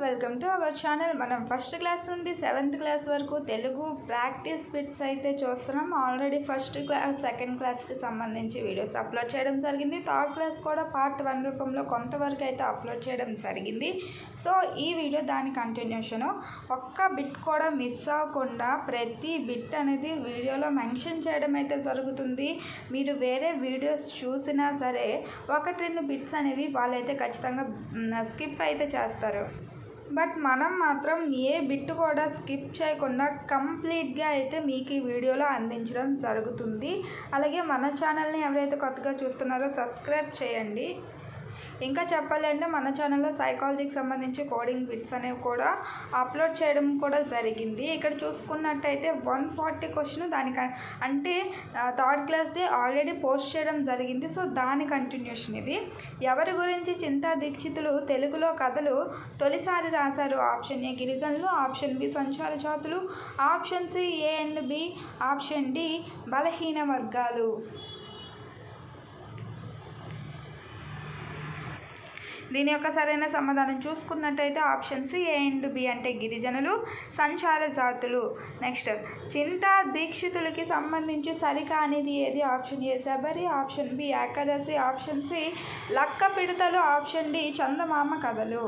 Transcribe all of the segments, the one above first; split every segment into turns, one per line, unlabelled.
Welcome to our channel. మనం first class నుండి 7th class వరకు తెలుగు ప్రాక్టీస్ బిట్స్ అయితే చూస్తున్నాం. ఆల్రెడీ ఫస్ట్ క్లాస్ సెకండ్ క్లాస్కి సంబంధించి వీడియోస్ అప్లోడ్ చేయడం జరిగింది. థర్డ్ క్లాస్ కూడా పార్ట్ 1 రూపంలో కొంతవరకు అయితే అప్లోడ్ చేయడం జరిగింది. సో ఈ వీడియో దాని కంటిన్యూషను. ఒక్క బిట్ కూడా మిస్ అవ్వకుండా ప్రతి బిట్ అనేది వీడియోలో మెన్షన్ చేయడం అయితే జరుగుతుంది. మీరు వేరే వీడియోస్ చూసినా సరే 1-2 బిట్స్ అనేవి వాళ్ళైతే ఖచ్చితంగా స్కిప్ అయితే చేస్తారు. బట్ మనం మాత్రం ఏ బిట్ కూడా స్కిప్ చేయకుండా కంప్లీట్గా అయితే మీకు ఈ వీడియోలో అందించడం జరుగుతుంది. అలాగే మన ఛానల్ని ఎవరైతే కొత్తగా చూస్తున్నారో సబ్స్క్రైబ్ చేయండి. ఇంకా చెప్పాలి అంటే మన ఛానల్లో సైకాలజీకి సంబంధించి కోడింగ్ బిట్స్ అనేవి కూడా అప్లోడ్ చేయడం కూడా జరిగింది. ఇక్కడ చూసుకున్నట్టయితే 140 క్వశ్చన్ దానికి అంటే థర్డ్ క్లాస్ది ఆల్రెడీ పోస్ట్ చేయడం జరిగింది. సో దాని కంటిన్యూషన్ ఇది. ఎవరి గురించి చింతా దీక్షితులు తెలుగులో కథలు తొలిసారి రాశారు? ఆప్షన్ ఏ గిరిజనులు, ఆప్షన్ బి సంచార జాతులు, option C A and B, option D బలహీన వర్గాలు. దీని యొక్క సరైన సమాధానం చూసుకున్నట్టయితే option C A and B అంటే గిరిజనులు, సంచార జాతులు. నెక్స్ట్, చింతా దీక్షితులకి సంబంధించి సరికానిది ఏది? Option A Sabari, option B Ekadashi, option C లక్క పిడతలు, ఆప్షన్ డి చందమామ కథలు.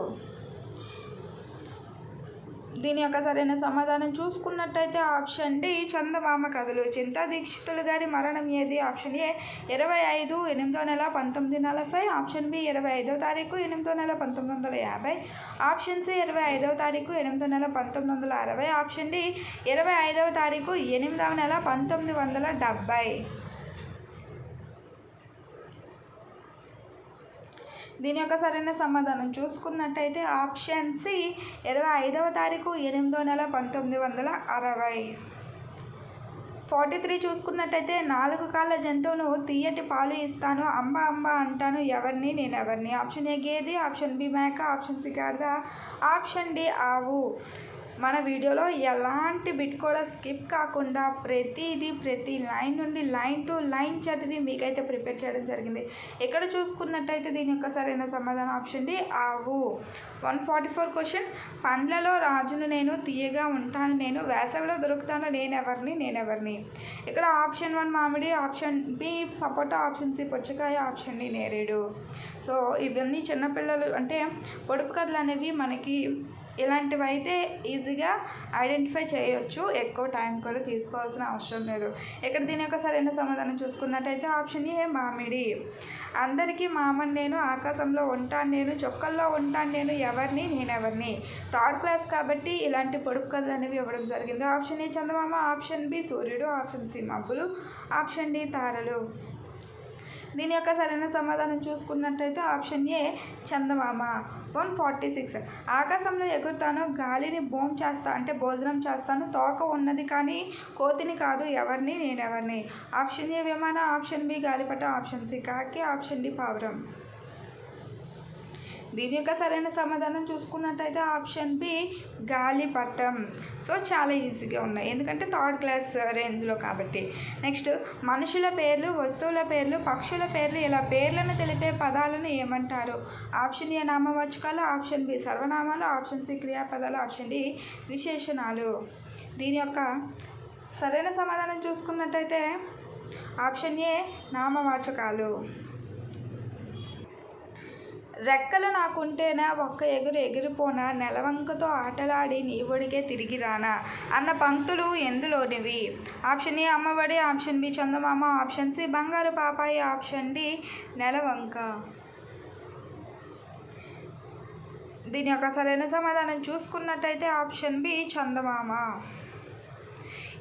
దీని యొక్క సరైన సమాధానం చూసుకున్నట్టయితే ఆప్షన్ డి చందమామ కథలు. చింతా దీక్షితులు గారి మరణం ఏది? ఆప్షన్ ఏ 25 8వ నెల 1940, ఆప్షన్ బి 25వ తారీఖు 8వ నెల 1950, ఆప్షన్ సి 25వ తారీఖు 8వ నెల 1960, ఆప్షన్ డి 25వ తారీఖు 8వ నెల 1970. దీని యొక్క సరైన సమాధానం చూసుకున్నట్టయితే ఆప్షన్ సి 25వ తారీఖు 8వ నెల 1960. 43 చూసుకున్నట్టయితే 4 కాళ్ళ జంతువును తీయటి పాలు ఇస్తాను, అంబ అంబ అంటాను, ఎవరిని నేనెవరిని? ఆప్షన్ ఏ గేదె, ఆప్షన్ బి మేక, ఆప్షన్ సి గాడిద, ఆప్షన్ డి ఆవు. మన వీడియోలో ఎలాంటి బిట్ కూడా స్కిప్ కాకుండా ప్రతి లైన్ నుండి లైన్ టు లైన్ చదివి మీకైతే ప్రిపేర్ చేయడం జరిగింది. ఇక్కడ చూసుకున్నట్టయితే దీని యొక్క సరైన సమాధానం ఆప్షన్ డి ఆవు. 144 క్వశ్చన్, పండ్లలో రాజును నేను, తీయగా ఉంటాను నేను, వేసవిలో దొరుకుతాను నేనెవరిని? ఇక్కడ ఆప్షన్ 1 మామిడి, ఆప్షన్ బి సపోటా, ఆప్షన్ సి పుచ్చకాయ, ఆప్షన్ డి నేరేడు. సో ఇవన్నీ చిన్నపిల్లలు అంటే పొడుపు కథలు అనేవి మనకి ఇలాంటివి అయితే ఈజీగా ఐడెంటిఫై చేయొచ్చు. ఎక్కువ టైం కూడా తీసుకోవాల్సిన అవసరం లేదు. ఇక్కడ దీని యొక్క సరైన సమాధానం చూసుకున్నట్టయితే ఆప్షన్ ఏ మామిడి. అందరికీ మామని నేను, ఆకాశంలో ఉంటాను నేను, చొక్కల్లో ఉంటాను నేను, ఎవరిని నేనెవరిని? థర్డ్ క్లాస్ కాబట్టి ఇలాంటి పొడుపు కథలు అనేవి ఇవ్వడం జరిగింది. ఆప్షన్ ఏ చందమామ, ఆప్షన్ బి సూర్యుడు, ఆప్షన్ సి మబ్బులు, ఆప్షన్ డి తారలు. దీని యొక్క సరైన సమాధానం చూసుకున్నట్టయితే ఆప్షన్ ఏ చందమామ. 146, ఆకాశంలో ఎగురుతాను, గాలిని భోజనం చేస్తాను, తోక ఉన్నది కానీ కోతిని కాదు, ఎవరిని నేనెవరిని? ఆప్షన్ ఏ విమాన, ఆప్షన్ బి గాలిపట, ఆప్షన్ సి కాకి, ఆప్షన్ డి పావురం. దీని యొక్క సరైన సమాధానం చూసుకున్నట్టయితే ఆప్షన్ బి గాలిపటం. సో చాలా ఈజీగా ఉన్నాయి ఎందుకంటే థర్డ్ క్లాస్ రేంజ్లో కాబట్టి. నెక్స్ట్, మనుషుల పేర్లు, వస్తువుల పేర్లు, పక్షుల పేర్లు, ఇలా పేర్లను తెలిపే పదాలను ఏమంటారు? ఆప్షన్ ఏ నామవాచకాలు, ఆప్షన్ బి సర్వనామాలు, ఆప్షన్ సి క్రియాపదాలు, ఆప్షన్ డి విశేషణాలు. దీని యొక్క సరైన సమాధానం చూసుకున్నట్టయితే ఆప్షన్ ఏ నామవాచకాలు. రెక్కలు నాకుంటేనా ఒక్క ఎగిరిపోనా, నెలవంకతో ఆటలాడి నీ ఒడిగే తిరిగి రానా అన్న పంక్తులు ఎందులోనివి? Option A Ammaodi, option B Chandamama, option C Bangaru Papayi, option D నెలవంక. దీని యొక్క సరైన సమాధానం చూసుకున్నట్టయితే ఆప్షన్ బి చందమామ.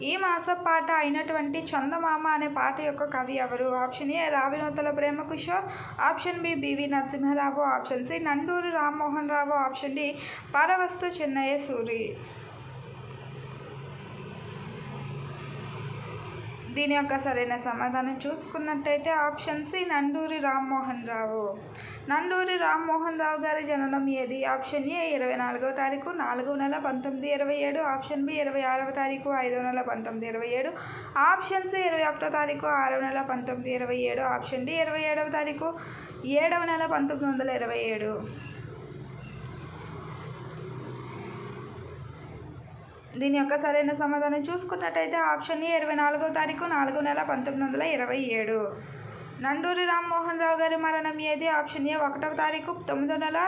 ఈ మాస పాట అయినటువంటి చందమామ అనే పాట యొక్క కవి ఎవరు? Option A Ravinuthala Premkishore, option B B V Narasimharao, option C Nanduri Rammohan Rao, option D Paravastu Chennayya Suri. దీని యొక్క సరైన సమాధానం చూసుకున్నట్టయితే ఆప్షన్ సి నండూరి రామ్మోహన్ రావు. నండూరి రామ్మోహన్ రావు గారి జననం ఏది? ఆప్షన్ ఏ 24వ తారీఖు 4వ నెల 1927, ఆప్షన్ బి 26వ తారీఖు 5వ నెల 1927, ఆప్షన్ సి 21వ తారీఖు 6వ నెల 1927, ఆప్షన్ డి 27వ తారీఖు 7వ నెల 1927. దీని యొక్క సరైన సమాధానం చూసుకున్నట్టయితే ఆప్షన్ ఏ 24వ తారీఖు 4వ నెల 1927. నండూరి రామ్మోహన్ రావు గారి మరణం ఏది? ఆప్షన్ ఏ 1వ తారీఖు 9వ నెల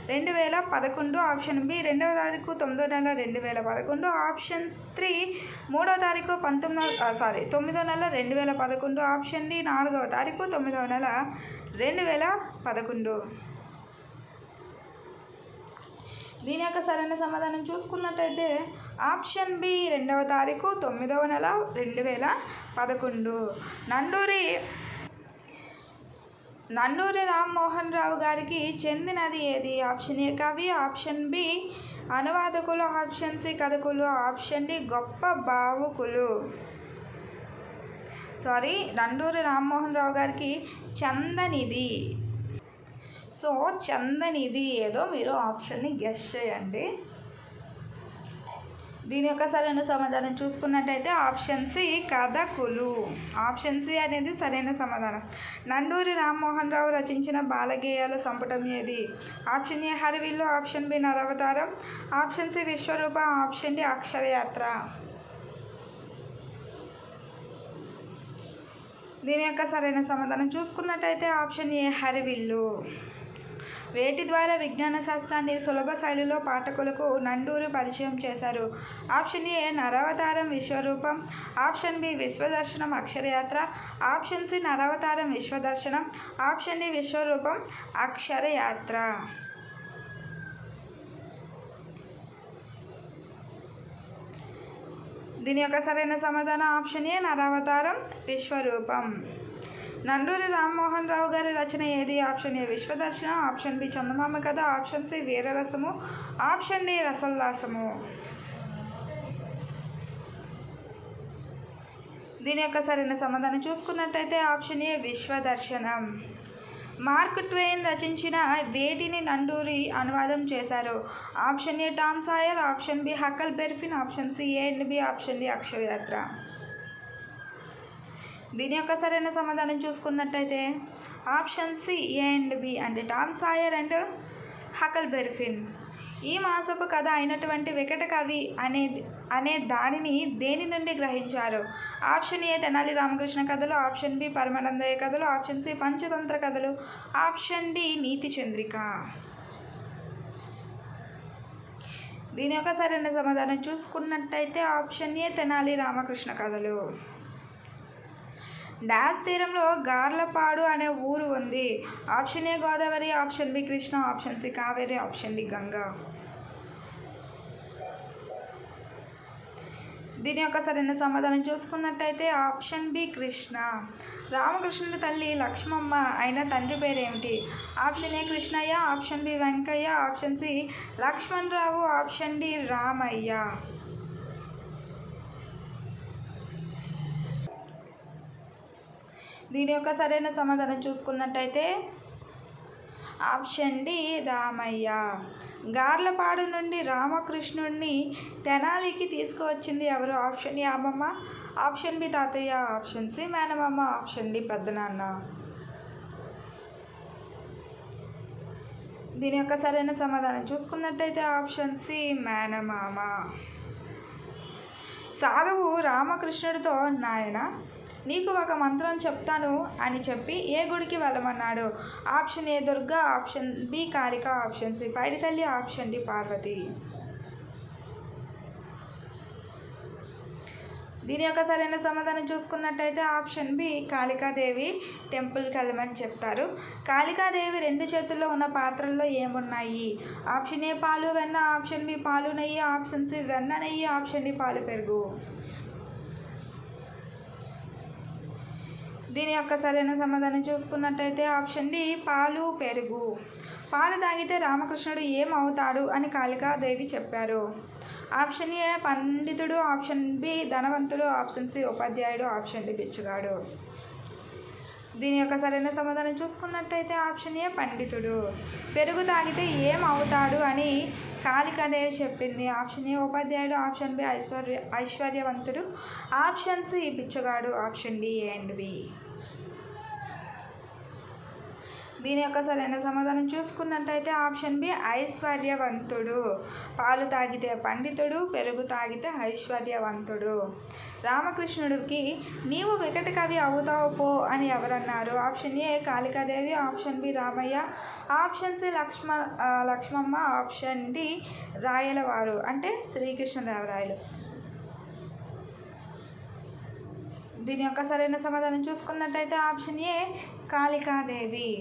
2011. ఆప్షన్ బి 2వ తారీఖు 9వ నెల 2011. ఆప్షన్ 3 3వ తారీఖు 9వ నెల 2011. ఆప్షన్ డి 4వ తారీఖు 9వ నెల 2011. దీని యొక్క సరైన సమాధానం చూసుకున్నట్టయితే ఆప్షన్ బి 2వ తారీఖు 9వ నెల 2011. నండూరి రామ్మోహన్ రావు గారికి చెందినది ఏది? ఆప్షన్ ఏ కవి, ఆప్షన్ బి అనువాదకులు, ఆప్షన్ సి కథకులు, ఆప్షన్ డి గొప్ప భావుకులు. నండూరి రామ్మోహన్ రావు గారికి చందనిది. చందనిది ఏదో మీరు ఆప్షన్ని గెస్ చేయండి. దీని యొక్క సరైన సమాధానం చూసుకున్నట్టయితే ఆప్షన్ సి కథకులు. ఆప్షన్ సి అనేది సరైన సమాధానం. నండూరి రామ్మోహన్ రావు రచించిన బాలగేయాల సంపుటం ఏది? ఆప్షన్ ఏ హరివిల్లు, ఆప్షన్ బి నరవతారం, ఆప్షన్ సి విశ్వరూప, ఆప్షన్ డి అక్షరయాత్ర. దీని యొక్క సరైన సమాధానం చూసుకున్నట్టయితే ఆప్షన్ ఏ హరివిల్లు. వేటి ద్వారా విజ్ఞాన శాస్త్రాన్ని సులభ శైలిలో పాఠకులకు నండూరి పరిచయం చేశారు? Option A Naravataram Vishwarupam, option B Vishwadarshanam Aksharayatra, option C Naravataram Vishwadarshanam, option D Vishwarupam Aksharayatra. దీని యొక్క సరైన సమాధానం ఆప్షన్ ఏ నరవతారం విశ్వరూపం. నండూరి రామ్మోహన్ రావు గారి రచన ఏది? Option A Vishwadarshanam, option B Chandamama కథ, ఆప్షన్ సి వీరరసము, ఆప్షన్ డి రసోల్లాసము. దీని యొక్క సరైన సమాధానం చూసుకున్నట్టయితే option A Vishwadarshanam. Mark Twain రచించిన వేటిని నండూరి అనువాదం చేశారు? Option A Tom Sawyer, option B huckle berry, option C A and B, option D Aksharayatra. దీని యొక్క సరైన సమాధానం చూసుకున్నట్టయితే option C A and B అంటే Tom Sawyer and Huckleberry. ఈ మాసపు కథ అయినటువంటి వికట కవి అనే దానిని దేని నుండి గ్రహించారు? ఆప్షన్ ఏ తెనాలి రామకృష్ణ కథలు, ఆప్షన్ బి పరమానందయ్య కథలు, ఆప్షన్ సి పంచతంత్ర కథలు, ఆప్షన్ డి నీతి చంద్రిక. దీని యొక్క సరైన సమాధానం చూసుకున్నట్టయితే ఆప్షన్ ఏ తెనాలి రామకృష్ణ కథలు. డాష్ తీరంలో గార్లపాడు అనే ఊరు ఉంది. Option A Godavari, option B Krishna, option C Kaveri, option D Ganga. దీని యొక్క సరైన సమాధానం చూసుకున్నట్టయితే ఆప్షన్ బి కృష్ణ. రామకృష్ణుడి తల్లి లక్ష్మమ్మ అయిన తండ్రి పేరేమిటి? Option A Krishnayya, option B Venkayya, option C Lakshman Rao, option D Ramayya. దీని యొక్క సరైన సమాధానం చూసుకున్నట్టయితే ఆప్షన్ డి రామయ్య. గార్లపాడు నుండి రామకృష్ణుడిని తెనాలికి తీసుకువచ్చింది ఎవరు? ఆప్షన్ ఏ అమ్మమ్మ, ఆప్షన్ బి తాతయ్య, ఆప్షన్ సి మేనమామ, ఆప్షన్ డి పెద్దనాన్న. దీని యొక్క సరైన సమాధానం చూసుకున్నట్టయితే ఆప్షన్ సి మేనమామ. సాధువు రామకృష్ణుడితో నాయన నీకు ఒక మంత్రం చెప్తాను అని చెప్పి ఏ గుడికి వెళ్ళమన్నాడు? Option A Durga, option B Kalika, option C Paiditalli, option D Parvati. దీని యొక్క సరైన సమాధానం చూసుకున్నట్టయితే ఆప్షన్ బి కాళికాదేవి టెంపుల్కి వెళ్ళమని చెప్తారు. కాళికాదేవి 2 చేతుల్లో ఉన్న పాత్రల్లో ఏమున్నాయి? ఆప్షన్ ఏ పాలు వెన్న, ఆప్షన్ బి పాలు నెయ్యి, ఆప్షన్ సి వెన్న నెయ్యి, ఆప్షన్ డి పాలు పెరుగు. దీని యొక్క సరైన సమాధానం చూసుకున్నట్టయితే ఆప్షన్ డి పాలు పెరుగు. పాలు తాగితే రామకృష్ణుడు ఏమవుతాడు అని కాళికాదేవి చెప్పారు? ఆప్షన్ ఏ పండితుడు, ఆప్షన్ బి ధనవంతుడు, ఆప్షన్ సి ఉపాధ్యాయుడు, ఆప్షన్ డి బిచ్చగాడు. దీని యొక్క సరైన సమాధానం చూసుకున్నట్టయితే ఆప్షన్ ఏ పండితుడు. పెరుగు తాగితే ఏమవుతాడు అని కాళికాదేవి చెప్పింది? ఆప్షన్ ఏ ఉపాధ్యాయుడు, ఆప్షన్ బి ఐశ్వర్యవంతుడు, ఆప్షన్ సి బిచ్చగాడు, option D A and B. దీని యొక్క సరైన సమాధానం చూసుకున్నట్టయితే ఆప్షన్ బి ఐశ్వర్యవంతుడు. పాలు తాగితే పండితుడు, పెరుగు తాగితే ఐశ్వర్యవంతుడు. రామకృష్ణుడికి నీవు వికట కవి అవుతావు పో అని ఎవరన్నారు? Option A Kalikadevi, option B Ramayya, option C Lakshmamma, option D రాయలవారు అంటే శ్రీకృష్ణదేవరాయలు. దీని యొక్క సరైన సమాధానం చూసుకున్నట్టయితే ఆప్షన్ ఏ కాళికాదేవి.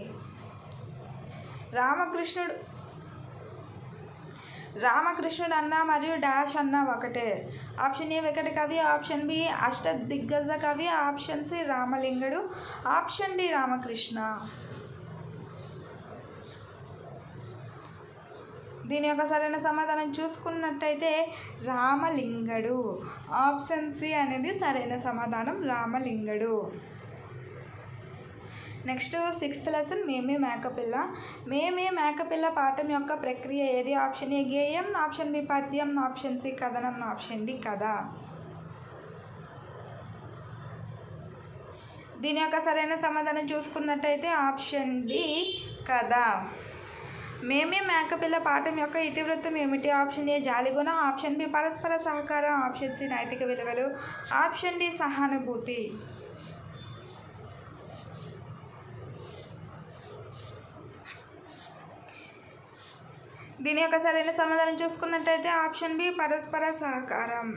రామకృష్ణుడు అన్న మరియు డాష్ అన్న ఒకటే. ఆప్షన్ ఏ వికట కవి, ఆప్షన్ బి అష్టదిగ్గజ కవి, option C Ramalingudu, option D Ramakrishna. దీని యొక్క సరైన సమాధానం చూసుకున్నట్టయితే రామలింగడు. ఆప్షన్ సి అనేది సరైన సమాధానం, రామలింగడు. నెక్స్ట్ 6th లెసన్ మేమే మేకపిల్ల. మేమే మేకపిల్ల పాఠం యొక్క ప్రక్రియ ఏది? ఆప్షన్ ఏ గేయం, ఆప్షన్ బి పద్యం, ఆప్షన్ సి కథనం, ఆప్షన్ డి కథ. దీని యొక్క సరైన సమాధానం చూసుకున్నట్టయితే ఆప్షన్ డి కథ. మేమే మేకపిల్ల పాఠం యొక్క ఇతివృత్తం ఏమిటి? ఆప్షన్ ఏ జాలిగుణం, ఆప్షన్ బి పరస్పర సహకారం, ఆప్షన్ సి నైతిక విలువలు, ఆప్షన్ డి సహానుభూతి. దీని యొక్క సరైన సమాధానం చూసుకున్నట్టయితే ఆప్షన్ బి పరస్పర సహకారం.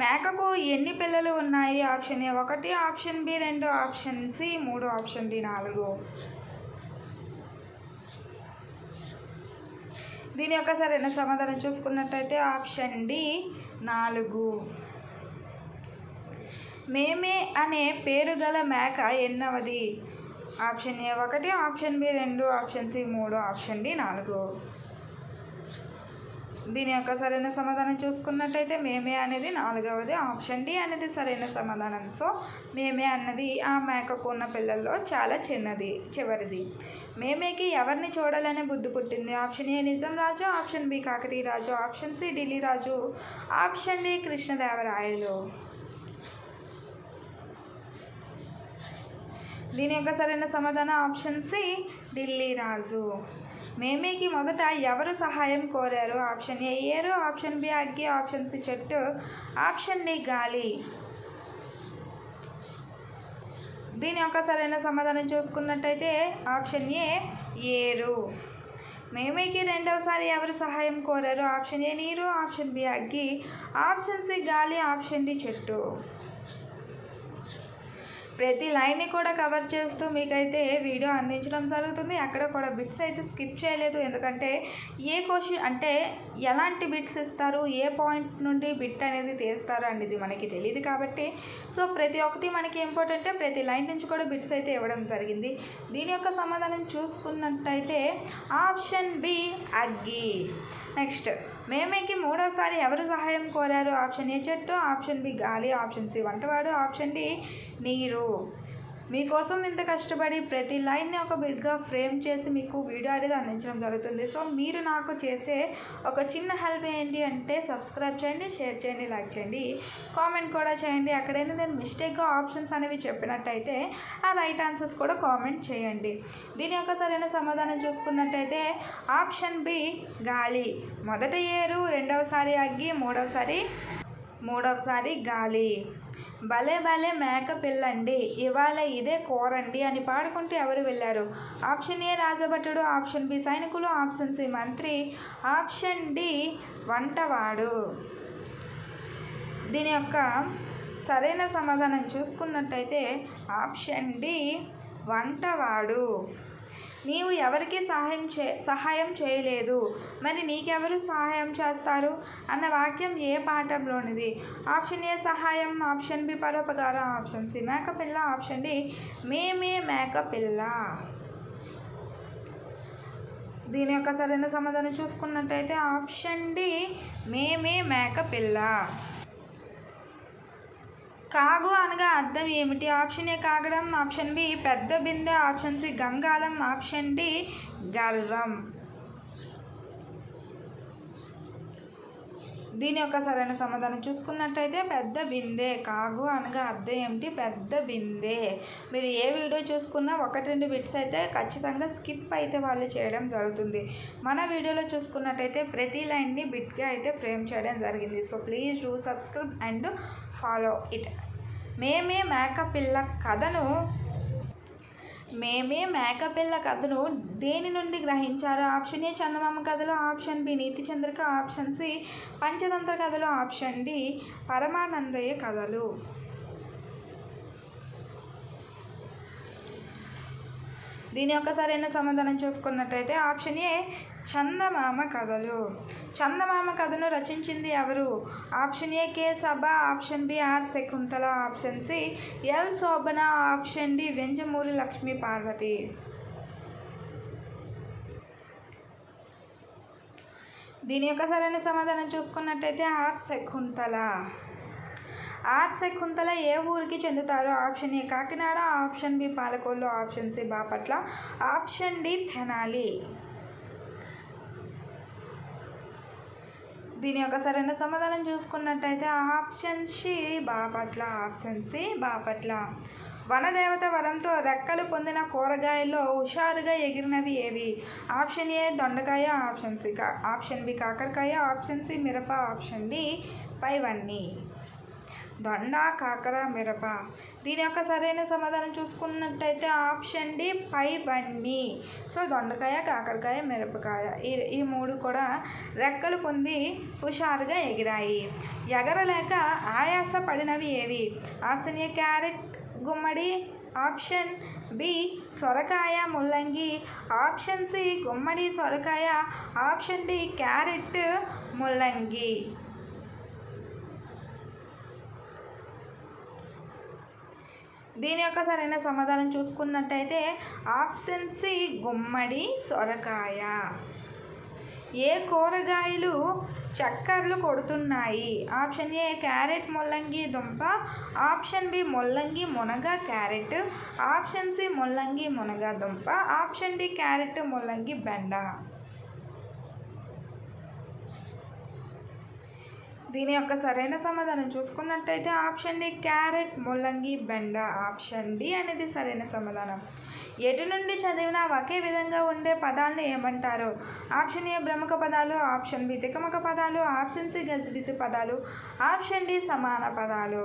మేకకు ఎన్ని పిల్లలు ఉన్నాయి? Option A 1, option B 2, option C 3, option D 4. దీని యొక్క సరైన సమాధానం చూసుకున్నట్టయితే ఆప్షన్ డి 4. మేమే అనే పేరు గల మేక ఎన్నవది? Option A 1, option B 2, option C 3, option D 4. దీని యొక్క సరైన సమాధానం చూసుకున్నట్టయితే మేమే అనేది 4వది, ఆప్షన్ డి అనేది సరైన సమాధానం. సో మేమే అన్నది ఆ మేకకు ఉన్న పిల్లల్లో చాలా చివరిది. మేమేకి ఎవరిని చూడాలనే బుద్ధి పుట్టింది? ఆప్షన్ ఏ నిజాం రాజు, ఆప్షన్ బి కాకతీయ రాజు, ఆప్షన్ సి ఢిల్లీ రాజు, ఆప్షన్ డి కృష్ణదేవరాయలు. దీని యొక్క సరైన సమాధానం ఆప్షన్ సి ఢిల్లీ రాజు. మేమేకి మొదట ఎవరు సహాయం కోరారు? ఆప్షన్ ఏ ఏరు, ఆప్షన్ బి అగ్గి, ఆప్షన్ సి చెట్టు, ఆప్షన్ డి గాలి. దీని యొక్క సరైన సమాధానం చూసుకున్నట్టయితే ఆప్షన్ ఏ ఏరు. మేమేకి రెండవసారి ఎవరు సహాయం కోరారు? ఆప్షన్ ఏ నీరు, ఆప్షన్ బి అగ్గి, ఆప్షన్ సి గాలి, ఆప్షన్ డి చెట్టు. ప్రతి లైన్ని కూడా కవర్ చేస్తూ మీకైతే వీడియో అందించడం జరుగుతుంది. ఎక్కడ కూడా బిట్స్ అయితే స్కిప్ చేయలేదు. ఎందుకంటే ఏ క్వశ్చన్ అంటే ఎలాంటి బిట్స్ ఇస్తారు, ఏ పాయింట్ నుండి బిట్ అనేది తీస్తారు అనేది మనకి తెలియదు కాబట్టి సో ప్రతి ఒక్కటి మనకి ఇంపార్టెంట్. ప్రతి లైన్ నుంచి కూడా బిట్స్ అయితే ఇవ్వడం జరిగింది. దీని యొక్క సమాధానం చూసుకున్నట్టయితే ఆప్షన్ బి అగ్గి. నెక్స్ట్ మేమేకి మూడవసారి ఎవరు సహాయం కోరారు? ఆప్షన్ ఏ చెట్టు, ఆప్షన్ బి గాలి, ఆప్షన్ సి వంటవాడు, ఆప్షన్ డి నీరు. మీకోసం ఇంత కష్టపడి ప్రతి లైన్ని ఒక బిట్గా ఫ్రేమ్ చేసి మీకు వీడియో అనేది అందించడం జరుగుతుంది. సో మీరు నాకు చేసే ఒక చిన్న హెల్ప్ ఏంటి అంటే సబ్స్క్రైబ్ చేయండి, షేర్ చేయండి, లైక్ చేయండి, కామెంట్ కూడా చేయండి. ఎక్కడైనా నేను మిస్టేక్గా ఆప్షన్స్ అనేవి చెప్పినట్టయితే ఆ రైట్ ఆన్సర్స్ కూడా కామెంట్ చేయండి. దీని యొక్క సరైన సమాధానం చూసుకున్నట్టయితే ఆప్షన్ బి గాలి. మొదట ఏరు, రెండవసారి అగ్గి, మూడవసారి గాలి. భలే భలే మేక పిల్లండి, ఇవాళ ఇదే కోరండి అని పాడుకుంటూ ఎవరు వెళ్ళారు? ఆప్షన్ ఏ రాజభటుడు, ఆప్షన్ బి సైనికులు, ఆప్షన్ సి మంత్రి, ఆప్షన్ డి వంటవాడు. దీని యొక్క సరైన సమాధానం చూసుకున్నట్టయితే ఆప్షన్ డి వంటవాడు. నీవు ఎవరికి సహాయం చేయలేదు, మరి నీకెవరు సహాయం చేస్తారు అన్న వాక్యం ఏ పాఠంలోనిది? ఆప్షన్ ఏ సహాయం, ఆప్షన్ బి పరోపకారం, ఆప్షన్ సి మేకపిల్ల, ఆప్షన్ డి మేమే మేకపిల్ల. దీని యొక్క సరైన సమాధానం చూసుకున్నట్టయితే ఆప్షన్ డి మేమే మేకపిల్ల. కాగు అనగా అర్థం ఏమిటి? ఆప్షన్ ఏ కాగడం, ఆప్షన్ బి పెద్ద బిందె, ఆప్షన్ సి గంగాళం, ఆప్షన్ డి గర్వం. దీని యొక్క సరైన సమాధానం చూసుకున్నట్టయితే పెద్ద బిందె. కాగు అనగా అర్థం ఏమిటి? పెద్ద బిందె. మీరు ఏ వీడియో చూసుకున్నా 1-2 బిట్స్ అయితే ఖచ్చితంగా స్కిప్ అయితే వాళ్ళు చేయడం జరుగుతుంది. మన వీడియోలో చూసుకున్నట్టయితే ప్రతి లైన్ని బిట్గా అయితే ఫ్రేమ్ చేయడం జరిగింది. So please do subscribe and follow it. మేమే మేకపిల్ల కథను దేని నుండి గ్రహించారు? ఆప్షన్ ఏ చందమామ కథలు, ఆప్షన్ బి నీతి చంద్రిక, ఆప్షన్ సి పంచతంత్ర కథలు, ఆప్షన్ డి పరమానందయ్య కథలు. దీని యొక్క సరైన సమాధానం చూసుకున్నట్టయితే ఆప్షన్ ఏ చందమామ కథలు. చందమామ కథను రచించింది ఎవరు? Option A K Sabha, option B R Shakuntala, option C L Shobhana, option D Venjamuri Lakshmi Parvati. దీని యొక్క సరైన సమాధానం చూసుకున్నట్టయితే ఆర్ శకుంతల. ఆర్ శకుంతల ఏ ఊరికి చెందుతారు? Option A Kakinada, option B Palakollu, option C Bapatla, option D Tenali. దీని యొక్క సరైన సమాధానం చూసుకున్నట్టయితే option C Bapatla, option C Bapatla. వనదేవత వరంతో రెక్కలు పొందిన కూరగాయల్లో హుషారుగా ఎగిరినవి ఏవి? ఆప్షన్ ఏ దొండకాయ, ఆప్షన్ బి కాకరకాయ, ఆప్షన్ సి మిరప, ఆప్షన్ డి పైవన్నీ. దొండ, కాకర, మిరప. దీని యొక్క సరైన సమాధానం చూసుకున్నట్టయితే ఆప్షన్ డి పైవన్నీ. సో దొండకాయ, కాకరకాయ, మిరపకాయ ఈ 3 కూడా రెక్కలు పొంది హుషారుగా ఎగిరాయి. ఎగరలేక ఆయాస పడినవి ఏవి? ఆప్షన్ ఏ క్యారెట్, గుమ్మడి, ఆప్షన్ బి సొరకాయ, ముల్లంగి, ఆప్షన్ సి గుమ్మడి, సొరకాయ, ఆప్షన్ డి క్యారెట్, ముల్లంగి. దీని యొక్క సరైన సమాధానం చూసుకున్నట్టయితే ఆప్షన్ సి గుమ్మడి, సొరకాయ. ఏ కూరగాయలు చక్కర్లు కొడుతున్నాయి? ఆప్షన్ ఏ క్యారెట్, ముల్లంగి, దుంప, ఆప్షన్ బి ముల్లంగి, మునగ, క్యారెట్, ఆప్షన్ సి ముల్లంగి, మునగ, దుంప, ఆప్షన్ డి క్యారెట్, ముల్లంగి, బెండ. దీని యొక్క సరైన సమాధానం చూసుకున్నట్టయితే ఆప్షన్ డి క్యారెట్, ముల్లంగి, బెండ, ఆప్షన్ డి అనేది సరైన సమాధానం. ఎటు నుండి చదివినా ఒకే విధంగా ఉండే పదాలను ఏమంటారు? ఆప్షన్ ఏ బ్రహ్మక పదాలు, ఆప్షన్ బి తికమక పదాలు, ఆప్షన్ సి గజిబిజి పదాలు, ఆప్షన్ డి సమాన పదాలు.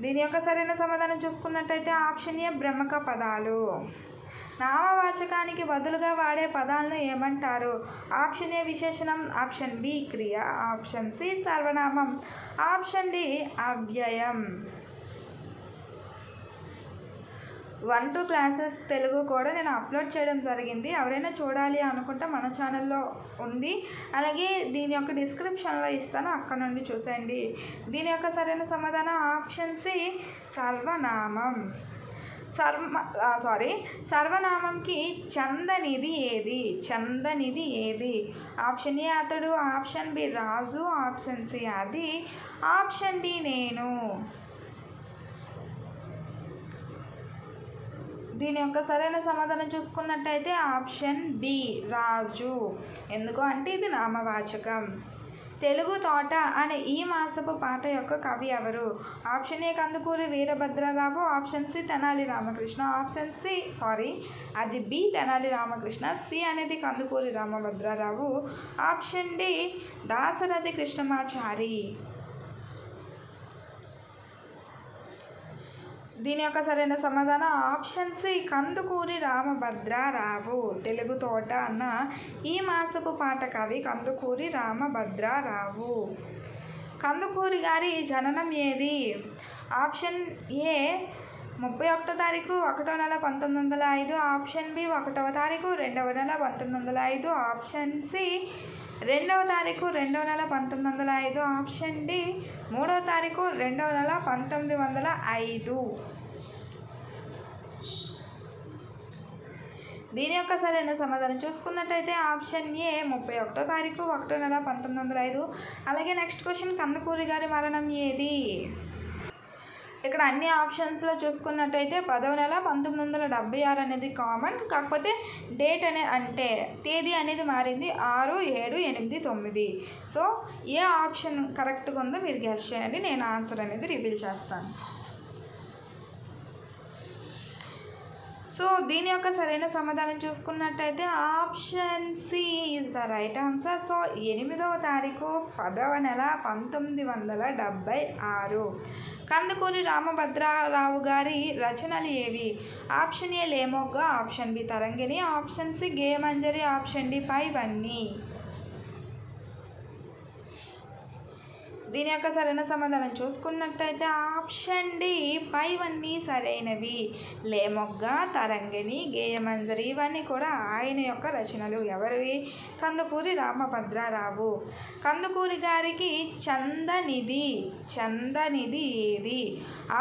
దీని యొక్క సరైన సమాధానం చూసుకున్నట్టయితే ఆప్షన్ ఏ బ్రహ్మక పదాలు. నామవాచకానికి బదులుగా వాడే పదాలను ఏమంటారు? ఆప్షన్ ఏ విశేషణం, ఆప్షన్ బి క్రియ, ఆప్షన్ సి సర్వనామం, ఆప్షన్ డి అవ్యయం. 1-2 క్లాసెస్ తెలుగు కూడా నేను అప్లోడ్ చేయడం జరిగింది. ఎవరైనా చూడాలి అనుకుంటే మన ఛానల్లో ఉంది. అలాగే దీని యొక్క డిస్క్రిప్షన్లో ఇస్తాను, అక్కడ నుండి చూసేయండి. దీని యొక్క సరైన సమాధానం ఆప్షన్ సి సర్వనామం. సర్వనామంకి చందనిది ఏది? ఆప్షన్ ఏ అతడు, ఆప్షన్ బి రాజు, ఆప్షన్ సి అది, ఆప్షన్ డి నేను. దీని యొక్క సరైన సమాధానం చూసుకున్నట్టయితే ఆప్షన్ బి రాజు. ఎందుకు అంటే ఇది నామవాచకం. తెలుగు తోట అనే ఈ మాసపు పాట యొక్క కవి ఎవరు? Option A Kandukuri Veerabhadrarao, option C Tenali Ramakrishna, option C అది బి తెనాలి రామకృష్ణ, సి అనేది కందుకూరి రామభద్రరావు, ఆప్షన్ డి దాశరథి కృష్ణమాచారి. దీని యొక్క సరైన సమాధానం ఆప్షన్ సి కందుకూరి రామభద్రరావు. తెలుగు తోట అన్న ఈ మాసపు పాట కవి కందుకూరి రామభద్రరావు. కందుకూరి గారి జననం ఏది? ఆప్షన్ ఏ 31వ తారీఖు 1వ నెల 1905, ఆప్షన్ బి 1వ తారీఖు 2వ నెల 1905, ఆప్షన్ సి 2వ తారీఖు 2వ నెల 1905, ఆప్షన్ డి 3వ తారీఖు 2వ నెల 1905. దీని యొక్క సరైన సమాధానం చూసుకున్నట్టయితే ఆప్షన్ ఏ 31వ తారీఖు 1వ నెల 1905. అలాగే నెక్స్ట్ క్వశ్చన్, కందుకూరి గారి మరణం ఏది? ఇక్కడ అన్ని ఆప్షన్స్లో చూసుకున్నట్టయితే 10వ నెల 1976 అనేది కామన్, కాకపోతే డేట్ అంటే తేదీ అనేది మారింది 6, 7, 8, 9. సో ఏ ఆప్షన్ కరెక్ట్గా ఉందో మీరు గెస్ చేయండి, నేను ఆన్సర్ అనేది రివీల్ చేస్తాను. సో దీని యొక్క సరైన సమాధానం చూసుకున్నట్టయితే option C is the right answer. So 8వ తారీఖు 10వ నెల 1976. కందుకూరి రామభద్రారావు గారి రచనలు ఏవి? Option A Lemogga, option B Tarangini, option C Geyamanjari, option D పైవన్నీ. దీని యొక్క సరైన సమాధానం చూసుకున్నట్టయితే ఆప్షన్ డి పైవన్నీ సరైనవి. లేమొగ్గ, తరంగిణి, గేయమంజరి ఇవన్నీ కూడా ఆయన యొక్క రచనలు. ఎవరివి? కందుకూరి రామభద్రారావు. కందుకూరి గారికి చందనిధి ఏది?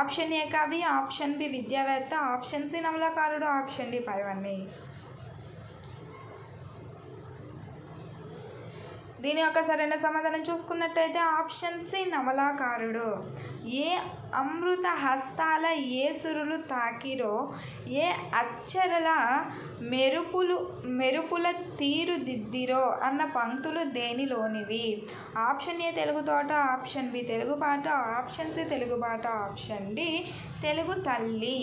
ఆప్షన్ ఏ కవి, ఆప్షన్ బి విద్యావేత్త, ఆప్షన్ సి నవలాకారుడు, ఆప్షన్ డి పైవన్నీ. దీని యొక్క సరైన సమాధానం చూసుకున్నట్టయితే ఆప్షన్ సి నవలాకారుడు. ఏ అమృత హస్తాల ఏ సురులు తాకిరో, ఏ అచ్చరల మెరుపుల తీరుదిద్దిరో అన్న పంక్తులు దేనిలోనివి? ఆప్షన్ ఏ తెలుగు తోట, ఆప్షన్ బి తెలుగు పాట, ఆప్షన్ సి తెలుగు పాట, ఆప్షన్ డి తెలుగు తల్లి.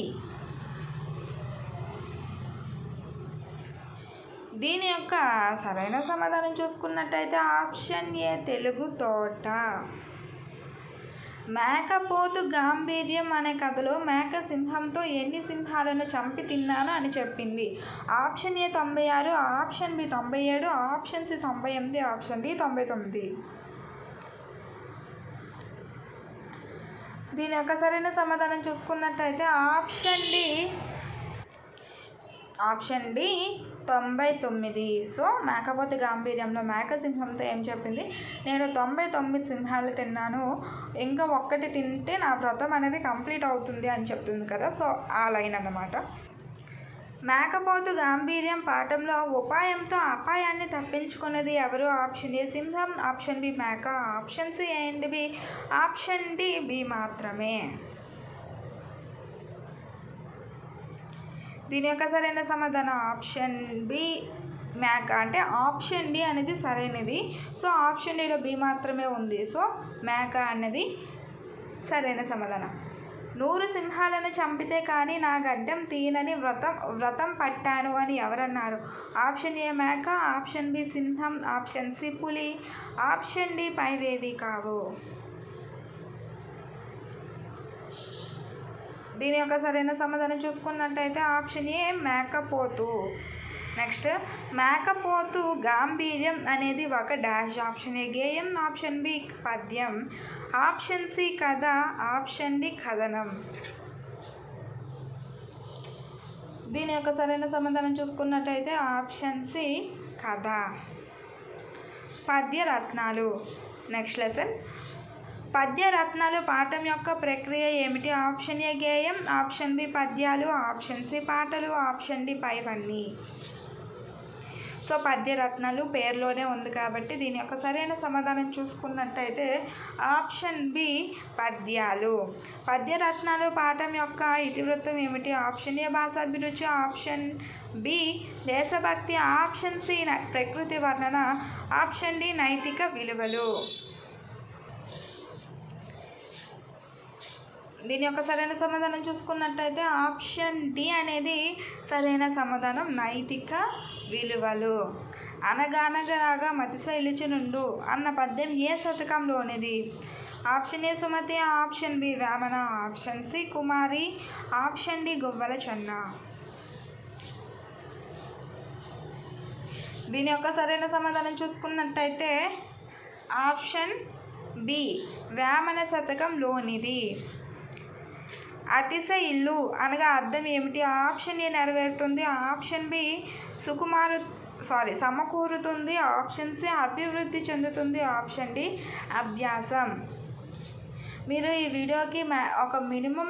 దీని యొక్క సరైన సమాధానం చూసుకున్నట్టయితే ఆప్షన్ ఏ తెలుగు తోట. మేకపోతు గాంభీర్యం అనే కథలో మేక సింహంతో ఎన్ని సింహాలను చంపి తిన్నాను అని చెప్పింది? Option A 96, option B 97, option C 98, option D 99. దీని యొక్క సరైన సమాధానం చూసుకున్నట్టయితే ఆప్షన్ డి 99. సో మేకపోతు గాంభీర్యంలో మేక సింహంతో ఏం చెప్పింది? నేను 99 సింహాలు తిన్నాను, ఇంకా ఒక్కటి తింటే నా వ్రతం అనేది కంప్లీట్ అవుతుంది అని చెప్తుంది కదా. సో ఆ లైన్ అన్నమాట. మేకపోతు గాంభీర్యం పాఠంలో ఉపాయంతో అపాయాన్ని తప్పించుకున్నది ఎవరు? ఆప్షన్ ఏ సింహం, ఆప్షన్ బి మేక, option C and B, option D B మాత్రమే. దీని యొక్క సరైన సమాధానం ఆప్షన్ బి మేక, అంటే ఆప్షన్ డి అనేది సరైనది. సో ఆప్షన్ డిలో బి మాత్రమే ఉంది. సో మేక అన్నది సరైన సమాధానం. 100 సింహాలను చంపితే కానీ నా గడ్డం తీయనని వ్రతం పట్టాను అని ఎవరన్నారు? ఆప్షన్ ఏ మేక, ఆప్షన్ బి సింహం, ఆప్షన్ సి పులి, ఆప్షన్ డి పైవేవి కావు. దీని యొక్క సరైన సమాధానం చూసుకున్నట్టయితే ఆప్షన్ ఏ మేకపోతు. నెక్స్ట్, మేకపోతు గాంభీర్యం అనేది ఒక డాష్. ఆప్షన్ ఏ గేయం, ఆప్షన్ బి పద్యం, ఆప్షన్ సి కథ, ఆప్షన్ డి కథనం. దీని యొక్క సరైన సమాధానం చూసుకున్నట్టయితే ఆప్షన్ సి కథ. పద్యరత్నాలు. నెక్స్ట్ లెసన్, పద్యరత్నాలు పాఠం యొక్క ప్రక్రియ ఏమిటి? ఆప్షన్ ఏ గేయం, ఆప్షన్ బి పద్యాలు, ఆప్షన్ సి పాటలు, ఆప్షన్ డి పైవన్నీ. సో పద్యరత్నాలు పేరులోనే ఉంది కాబట్టి దీని యొక్క సరైన సమాధానం చూసుకున్నట్టయితే ఆప్షన్ బి పద్యాలు. పద్యరత్నాలు పాఠం యొక్క ఇతివృత్తం ఏమిటి? ఆప్షన్ ఏ భాషాభిరుచి, ఆప్షన్ బి దేశభక్తి, ఆప్షన్ సి ప్రకృతి వర్ణన, ఆప్షన్ డి నైతిక విలువలు. దీని యొక్క సరైన సమాధానం చూసుకున్నట్టయితే ఆప్షన్ డి అనేది సరైన సమాధానం, నైతిక విలువలు. అనగానగరాగా మతిశైలిచునుండు అన్న పద్యం ఏ శతకంలోనిది? Option A Sumati, option B Vemana, option C Kumari, option D Guvvala Chenna. దీని యొక్క సరైన సమాధానం చూసుకున్నట్టయితే ఆప్షన్ బి వేమన శతకంలోనిది. అతిశ ఇల్లు అనగా అర్థం ఏమిటి? ఆప్షన్ ఏ నెరవేరుతుంది, ఆప్షన్ బి సమకూరుతుంది, ఆప్షన్ సి అభివృద్ధి చెందుతుంది, ఆప్షన్ డి అభ్యాసం. మీరు ఈ వీడియోకి ఒక మినిమం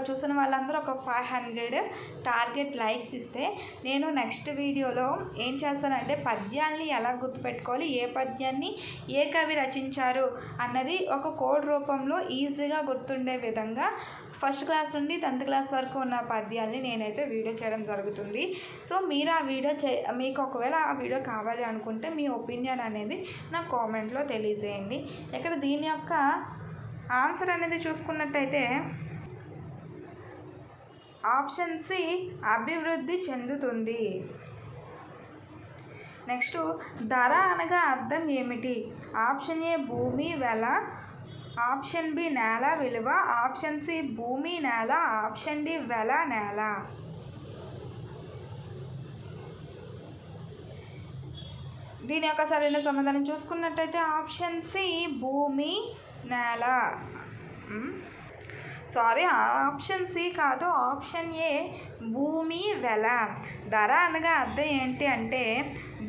చూసిన వాళ్ళందరూ ఒక 500 టార్గెట్ లైక్స్ ఇస్తే నేను నెక్స్ట్ వీడియోలో ఏం చేస్తానంటే పద్యాల్ని ఎలా గుర్తుపెట్టుకోవాలి, ఏ పద్యాన్ని ఏ కవి రచించారు అన్నది ఒక కోడ్ రూపంలో ఈజీగా గుర్తుండే విధంగా ఫస్ట్ క్లాస్ నుండి 10th క్లాస్ వరకు ఉన్న పద్యాల్ని నేనైతే వీడియో చేయడం జరుగుతుంది. సో మీరు ఆ వీడియో మీకు ఒకవేళ ఆ వీడియో కావాలి అనుకుంటే మీ ఒపీనియన్ అనేది నా కామెంట్లో తెలియజేయండి. ఇక్కడ దీని యొక్క ఆన్సర్ అనేది చూసుకున్నట్టయితే ఆప్షన్ సి అభివృద్ధి చెందుతుంది. నెక్స్ట్ ధర అనగా అర్థం ఏమిటి? ఆప్షన్ ఏ భూమి వెల, ఆప్షన్ బి నేల విలువ, ఆప్షన్ సి భూమి నేల, ఆప్షన్ డి వెల నేల. దీని యొక్క సరైన సమాధానం చూసుకున్నట్టయితే ఆప్షన్ సి భూమి నేల. ఆప్షన్ సి కాదు, ఆప్షన్ ఏ భూమి వెల. ధర అనగా అర్థం ఏంటి అంటే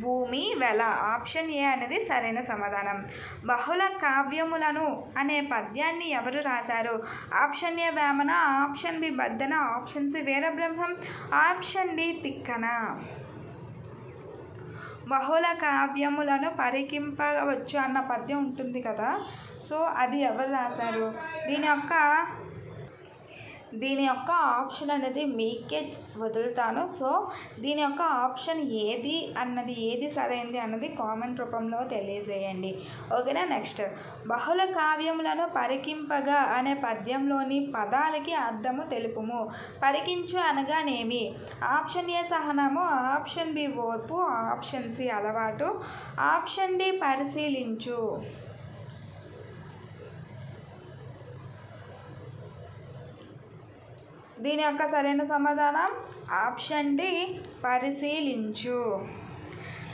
భూమి వెల. ఆప్షన్ ఏ అనేది సరైన సమాధానం. బహుళ కావ్యములను అనే పద్యాన్ని ఎవరు రాశారు? Option A Vemana, option B Baddena, option C Veerabrahmam, option D Tikkana. బహుళ కావ్యములను పరికింపవచ్చు అన్న పద్యం ఉంటుంది కదా, సో అది ఎవరు రాశారు? దీని యొక్క ఆప్షన్ అనేది మీకే వదులుతాను. సో దీని యొక్క ఆప్షన్ ఏది సరైనది అన్నది కామెంట్ రూపంలో తెలియజేయండి. ఓకేనా. నెక్స్ట్ బహుళ కావ్యములను పరికింపగా అనే పద్యంలోని పదాలకి అర్థము తెలుపుము. పరికించు అనగానేమి? ఆప్షన్ ఏ సహనము, ఆప్షన్ బి ఓర్పు, ఆప్షన్ సి అలవాటు, ఆప్షన్ డి పరిశీలించు. దీని యొక్క సరైన సమాధానం ఆప్షన్ డి పరిశీలించు.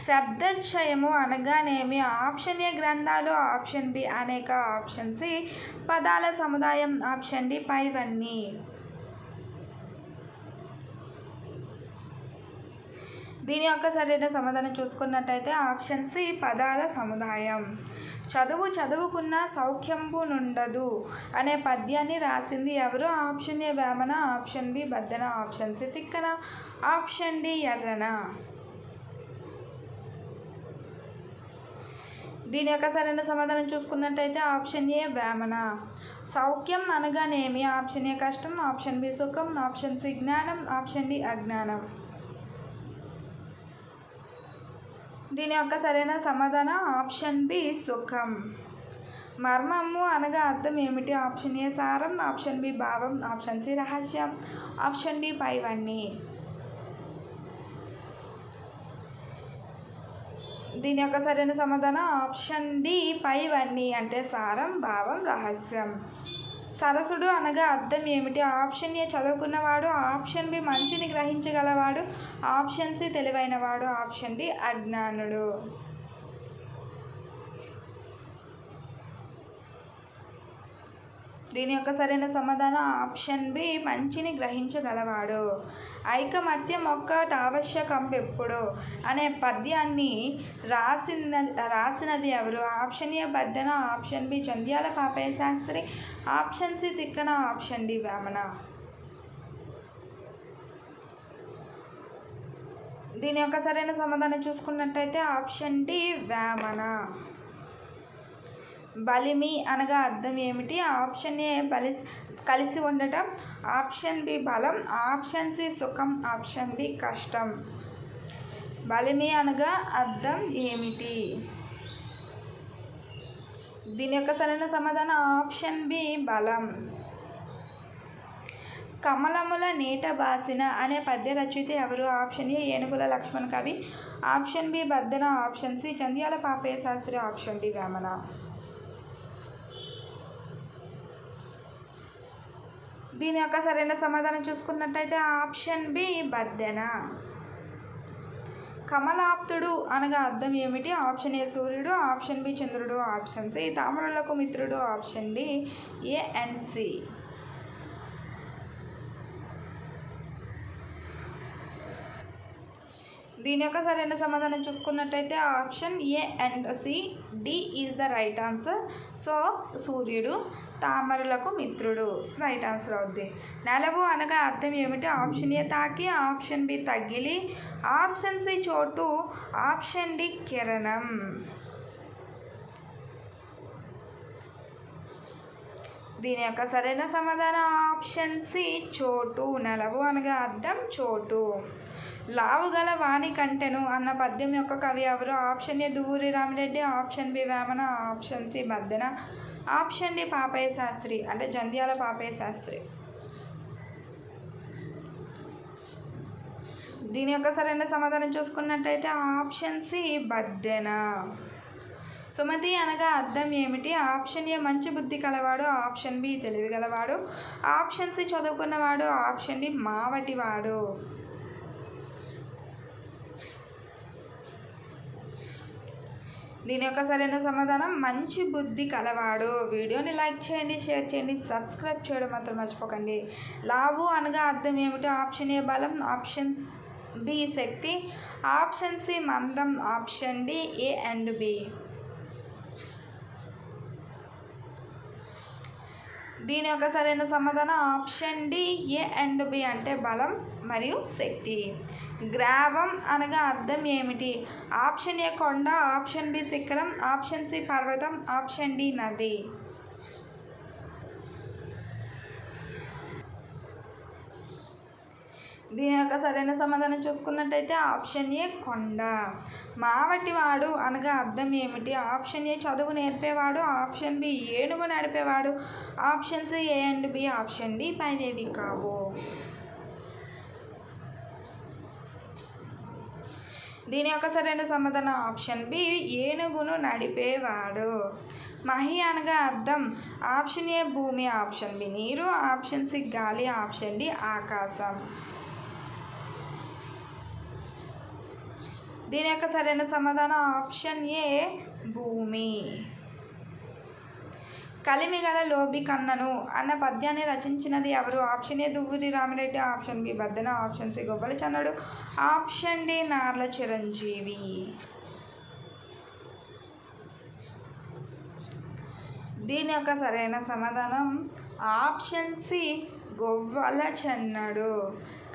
శబ్దక్షయము అనగానేమి? ఆప్షన్ ఏ గ్రంథాలు, ఆప్షన్ బి అనేక, ఆప్షన్ సి పదాల సముదాయం, ఆప్షన్ డి పైవన్నీ. దీని యొక్క సరైన సమాధానం చూసుకున్నట్టయితే ఆప్షన్ సి పదాల సముదాయం. చదువుకున్న సౌఖ్యంబు నుండదు అనే పద్యాన్ని రాసింది ఎవరు? Option A Vemana, option B Baddena, option C Tikkana, option D Errana. దీని యొక్క సరైన సమాధానం చూసుకున్నట్టయితే ఆప్షన్ ఏ వేమన. సౌఖ్యం అనగానేమి? ఆప్షన్ ఏ కష్టం, ఆప్షన్ బి సుఖం, ఆప్షన్ సి జ్ఞానం, ఆప్షన్ డి అజ్ఞానం. దీని యొక్క సరైన సమాధానం ఆప్షన్ బి సుఖం. మర్మము అనగా అర్థం ఏమిటి? ఆప్షన్ ఏ సారం, ఆప్షన్ బి భావం, ఆప్షన్ సి రహస్యం, ఆప్షన్ డి పైవన్నీ. దీని యొక్క సరైన సమాధానం ఆప్షన్ డి పైవన్నీ అంటే సారం, భావం, రహస్యం. సరసుడు అనగా అర్థం ఏమిటి? ఆప్షన్ ఏ చదువుకున్నవాడు, ఆప్షన్ బి మంచిని గ్రహించగలవాడు, ఆప్షన్ సి తెలివైనవాడు, ఆప్షన్ డి అజ్ఞానుడు. దీని యొక్క సరైన సమాధానం ఆప్షన్ బి మంచిని గ్రహించగలవాడు. ఐకమత్యం ఒక్కటి ఆవశ్యకం ఎప్పుడు అనే పద్యాన్ని రాసినది ఎవరు? Option A Baddena, option B Jandhyala Papayya Sastri, option C Tikkana, option D Vemana. దీని యొక్క సరైన సమాధానం చూసుకున్నట్టయితే ఆప్షన్ డి వేమన. బలిమి అనగా అర్థం ఏమిటి? ఆప్షన్ ఏ కలిసి ఉండటం, ఆప్షన్ బి బలం, ఆప్షన్ సి సుఖం, ఆప్షన్ డి కష్టం. బలిమి అనగా అర్థం ఏమిటి? దీని యొక్క సరైన సమాధానం ఆప్షన్ బి బలం. కమలముల నీట బాసిన అనే పద్య రచయిత ఎవరు? ఆప్షన్ ఏ Enugula Lakshman Kavi, option B Baddena, option C Jandhyala Papayya Sastri, option D Vemana. దీని యొక్క సరైన సమాధానం చూసుకున్నట్టయితే ఆప్షన్ బి బద్దెన. కమలాప్తుడు అనగా అర్థం ఏమిటి? ఆప్షన్ ఏ సూర్యుడు, ఆప్షన్ బి చంద్రుడు, ఆప్షన్ సి తామరులకు మిత్రుడు, option D A and C. దీని యొక్క సరైన సమాధానం చూసుకున్నట్టయితే option A and C, D is the right answer. So సూర్యుడు తామరులకు మిత్రుడు రైట్ ఆన్సర్ అవుద్ది. నెలవు అనగా అర్థం ఏమిటి? ఆప్షన్ ఏ తాకి, ఆప్షన్ బి తగిలి, ఆప్షన్ సి చోటు, ఆప్షన్ డి కిరణం. దీని యొక్క సరైన సమాధానం ఆప్షన్ సి చోటు. నెలవు అనగా అర్థం చోటు. లావు గల వాణి కంటెను అన్న పద్యం యొక్క కవి ఎవరు? Option A Duvvuri Ramireddy, option B Vemana, option C Maddena, option D Papayya Sastri అంటే జంధ్యాల పాపయ్య శాస్త్రి. దీని యొక్క సరైన సమాధానం చూసుకున్నట్టయితే ఆప్షన్ సి బద్దెన. సుమతి అనగా అర్థం ఏమిటి? ఆప్షన్ ఏ మంచి బుద్ధి కలవాడు, ఆప్షన్ బి తెలివి గలవాడు, ఆప్షన్ సి చదువుకున్నవాడు, ఆప్షన్ డి మావటివాడు. దీని యొక్క సరైన సమాధానం మంచి బుద్ధి కలవాడు. వీడియోని లైక్ చేయండి, షేర్ చేయండి, సబ్స్క్రైబ్ చేయడం మాత్రం మర్చిపోకండి. లావు అనగా అర్థం ఏమిటి? ఆప్షన్ ఏ బలం, ఆప్షన్ బి శక్తి, ఆప్షన్ సి మందం, option D A and B. దీని యొక్క సరైన సమాధానం option D A and B అంటే బలం మరియు శక్తి. గ్రావం అనగా అర్థం ఏమిటి? ఆప్షన్ ఏ కొండ, ఆప్షన్ బి శిఖరం, ఆప్షన్ సి పర్వతం, ఆప్షన్ డి నది. దీని యొక్క సరైన సమాధానం చూసుకున్నట్టయితే ఆప్షన్ ఏ కొండ. మావటివాడు అనగా అర్థం ఏమిటి? ఆప్షన్ ఏ చదువు నేర్పేవాడు, ఆప్షన్ బి ఏనుగు నడిపేవాడు, option C A and B, option D పైవేవి కావు. దీని యొక్క సరైన సమాధానం ఆప్షన్ బి ఏనుగును నడిపేవాడు. మహి అనగా అర్థం ఆప్షన్ ఏ భూమి, ఆప్షన్ బి నీరు, ఆప్షన్ సి గాలి, ఆప్షన్ డి ఆకాశం. దీని యొక్క సరైన సమాధానం ఆప్షన్ ఏ భూమి. కలిమి గల లోబి కన్నను అన్న పద్యాన్ని రచించినది ఎవరు? Option A Duvvuri Ramireddy, option B Baddena, option C Gobbala Channadu, option D Narla Chiranjeevi. దీని యొక్క సరైన సమాధానం ఆప్షన్ సి గొవ్వల చెన్నడు.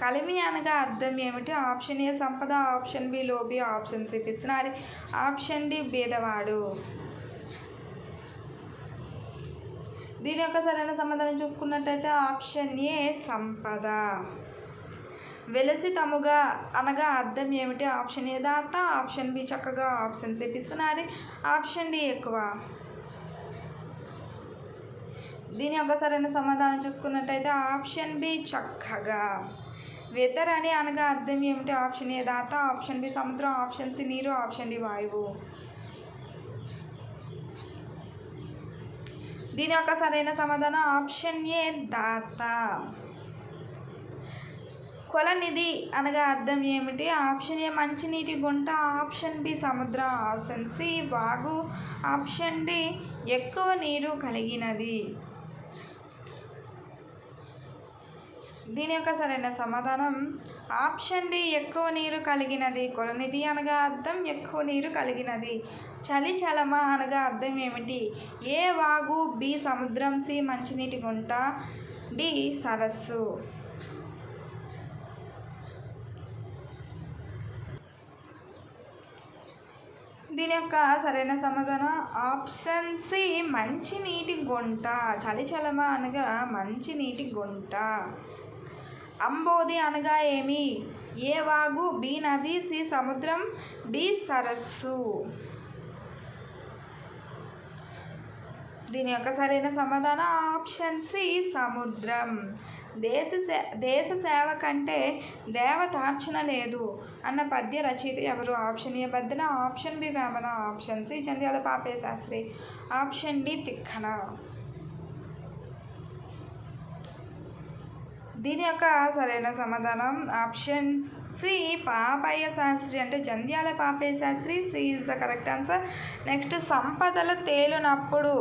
కలిమి అనగా అర్థం ఏమిటి? ఆప్షన్ ఏ సంపద, ఆప్షన్ బి లోబి, ఆప్షన్ సి పిసినారి, ఆప్షన్ డి బీదవాడు. దీని యొక్క సరైన సమాధానం చూసుకున్నట్టయితే ఆప్షన్ ఏ సంపద. వెలసితముగా అనగా అర్థం ఏమిటి? ఆప్షన్ ఏ దాత, ఆప్షన్ బి చక్కగా, ఆప్షన్ సి పిసినారి, ఆప్షన్ డి ఎక్కువ. దీని యొక్క సరైన సమాధానం చూసుకున్నట్టయితే ఆప్షన్ బి చక్కగా. వెతరని అనగా అర్థం ఏమిటి? ఆప్షన్ ఏ దాత, ఆప్షన్ బి సముద్రం, ఆప్షన్ సి నీరు, ఆప్షన్ డి వాయువు. దీని యొక్క సరైన సమాధానం ఆప్షన్ ఏ దాత. కొలనిధి అనగా అర్థం ఏమిటి? ఆప్షన్ ఏ మంచినీటి గుంట, ఆప్షన్ బి సముద్రం, ఆప్షన్ సి వాగు, ఆప్షన్ డి ఎక్కువ నీరు కలిగినది. దీని యొక్క సరైన సమాధానం ఆప్షన్ డి ఎక్కువ నీరు కలిగినది. కొలనిధి అనగా అర్థం ఎక్కువ నీరు కలిగినది. చలి చలమ అనగా అర్థం ఏమిటి? ఏ వాగు, బి సముద్రం, సి మంచినీటి గుంట, డి సరస్సు. దీని యొక్క సరైన సమాధానం ఆప్షన్ సి మంచినీటి గుంట. చలి చలమ అనగా మంచినీటి గుంట. అంబోధి అనగా ఏమి? ఏ వాగు, బి నది, సి సముద్రం, డి సరస్సు. దీని యొక్క సరైన సమాధానం ఆప్షన్ సి సముద్రం. దేశ సేవ కంటే దేవతార్చన లేదు అన్న పద్య రచయిత ఎవరు? Option A Baddena, option B Vemana, option C Jandhyala Papayya Sastri, option D Tikkana. దీని యొక్క సరైన సమాధానం ఆప్షన్ సి పాపయ్య శాస్త్రి అంటే Jandhyala Papayya Sastri. C is the correct answer. Next సంపదలు తేలునప్పుడు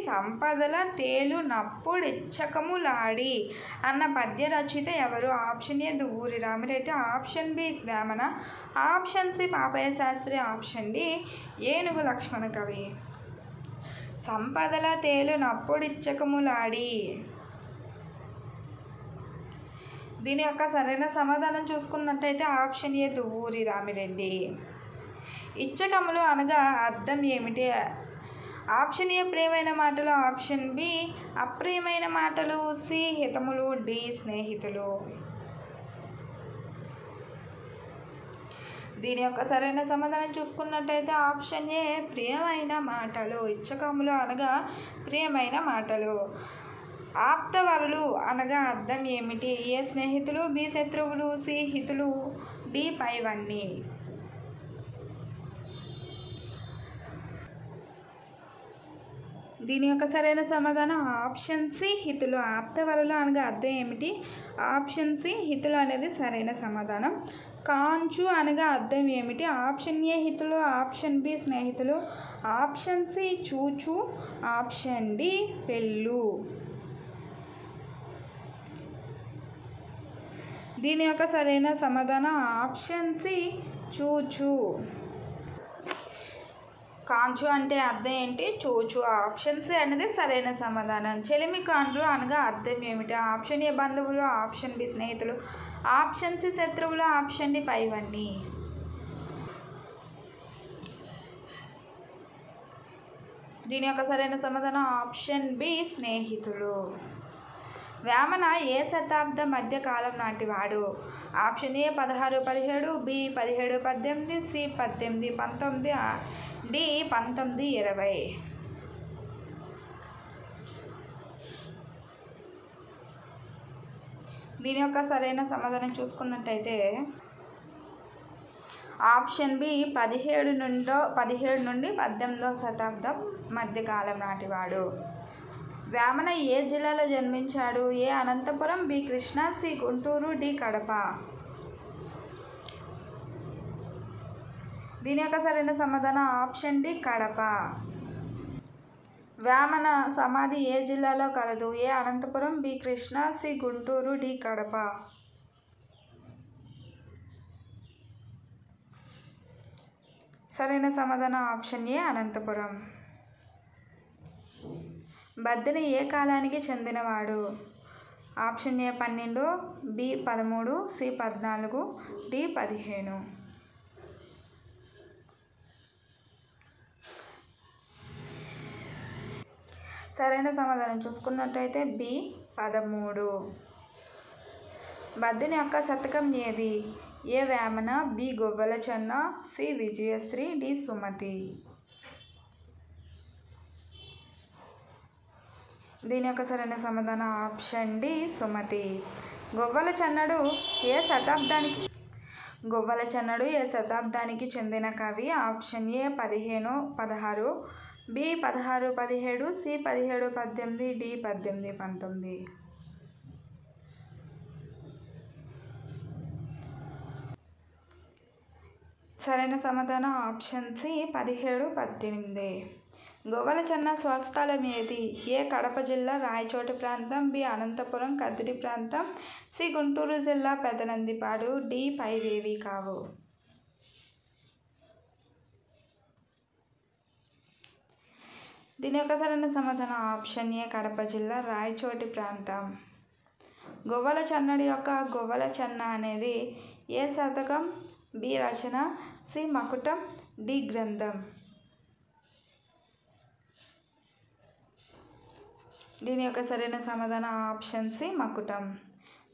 సంపదల తేలు నప్పుడిచ్చకములాడి అన్న పద్య రచయిత ఎవరు? Option A Duvvuri Ramireddy, option B Vemana, option C Papayya Sastri, option D Enugu Lakshmana కవి. సంపదల తేలు నప్పుడిచ్చకములాడి, దీని యొక్క సరైన సమాధానం చూసుకున్నట్టయితే ఆప్షన్ ఏ దువ్వూరి రామిరెడ్డి. ఇచ్చకములు అనగా అర్థం ఏమిటి? ఆప్షన్ ఏ ప్రియమైన మాటలు, ఆప్షన్ బి అప్రియమైన మాటలు, సి హితములు, డి స్నేహితులు. దీని యొక్క సరైన సమాధానం చూసుకున్నట్టయితే ఆప్షన్ ఏ ప్రియమైన మాటలు. ఇచ్చకములు అనగా ప్రియమైన మాటలు. ఆప్తవరులు అనగా అర్థం ఏమిటి? ఏ స్నేహితులు, బి శత్రువులు, సి హితులు, డి పైవన్నీ. దీని యొక్క సరైన సమాధానం ఆప్షన్ సి హితులు. ఆప్తవరులు అనగా అర్థం ఏమిటి? ఆప్షన్ సి హితులు అనేది సరైన సమాధానం. కాంచు అనగా అర్థం ఏమిటి? ఆప్షన్ ఏ హితులు, ఆప్షన్ బి స్నేహితులు, ఆప్షన్ సి చూచు, ఆప్షన్ డి పెళ్ళు. దీని యొక్క సరైన సమాధానం ఆప్షన్ సి చూచు. కాంచు అంటే అర్థం ఏంటి? చూచు. ఆప్షన్ సి అనేది సరైన సమాధానం. చెలిమి కాండ్రు అనగా అర్థం ఏమిటి? ఆప్షన్ ఏ బంధువులు, ఆప్షన్ బి స్నేహితులు, ఆప్షన్ సి శత్రువులు, ఆప్షన్ డి పైవన్నీ. దీని యొక్క సరైన సమాధానం ఆప్షన్ బి స్నేహితులు. వేమన ఏ శతాబ్ద మధ్య కాలం నాటివాడు? Option A 1617, B 1718, C 1819, D 1920. దీని యొక్క సరైన సమాధానం చూసుకున్నట్టయితే ఆప్షన్ బి 17 నుండి 18వ శతాబ్దం మధ్యకాలం నాటివాడు. వేమన ఏ జిల్లాలో జన్మించాడు? A Anantapuram, B Krishna, C Guntur, D Kadapa. దీని యొక్క సరైన సమాధానం ఆప్షన్ డి కడప. వేమన సమాధి ఏ జిల్లాలో కలదు? A Anantapuram, B Krishna, C Guntur, D Kadapa. సరైన సమాధానం ఆప్షన్ ఏ అనంతపురం. బద్దెన ఏ కాలానికి చెందినవాడు? Option A 12, B 13, C 14, D 15. సరైన సమాధానం చూసుకున్నట్టయితే బి 13. బద్దెన యొక్క శతకం ఏది? A Vemana, B Govvala Chenna, C Vijayasri, D Sumati. దీని యొక్క సరైన సమాధానం ఆప్షన్ డి సుమతి. గొవ్వల చెన్నడు ఏ శతాబ్దానికి చెందిన కవి? Option A 1516, B 1617, C 1718, D 1819. సరైన సమాధానం ఆప్షన్ సి 1718. గొవ్వల చెన్న స్వస్థలం ఏది? ఏ కడప జిల్లా రాయచోటి ప్రాంతం, బి అనంతపురం కదిరి ప్రాంతం, సి గుంటూరు జిల్లా పెదనందిపాడు, డి పైవేవి కావు. దీని యొక్క సరైన సమాధానం ఆప్షన్ ఏ కడప జిల్లా రాయచోటి ప్రాంతం. గొవ్వల చెన్నడి యొక్క గొవ్వల చెన్న అనేది ఏ శతకం? బి రచన, సి మకుటం, డి గ్రంథం. దీని యొక్క సరైన సమాధానం ఆప్షన్ సి మకుటం.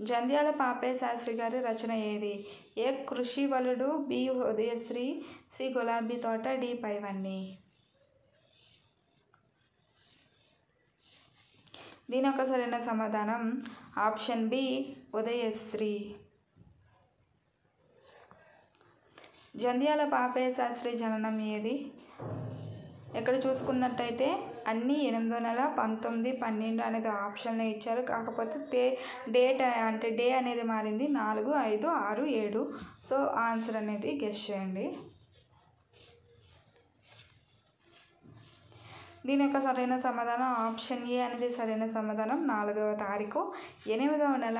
జంధ్యాల పాపయ్య శాస్త్రి గారి రచన ఏది? ఏ కృషివలుడు, బి హృదయశ్రీ, సి గులాబీ తోట, డి పైవన్నీ. దీని యొక్క సరైన సమాధానం ఆప్షన్ బి ఉదయశ్రీ. జంధ్యాల పాపయ్య శాస్త్రి జననం ఏది? ఇక్కడ చూసుకున్నట్టయితే అన్నీ 8వ నెల 19, 12 అనేది ఆప్షన్లో ఇచ్చారు. కాకపోతే డే అనేది మారింది. 4, 5, 6, 7. సో ఆన్సర్ అనేది గెస్ చేయండి. దీని యొక్క సరైన సమాధానం ఆప్షన్ ఏ అనేది సరైన సమాధానం. 4వ తారీఖు 8వ నెల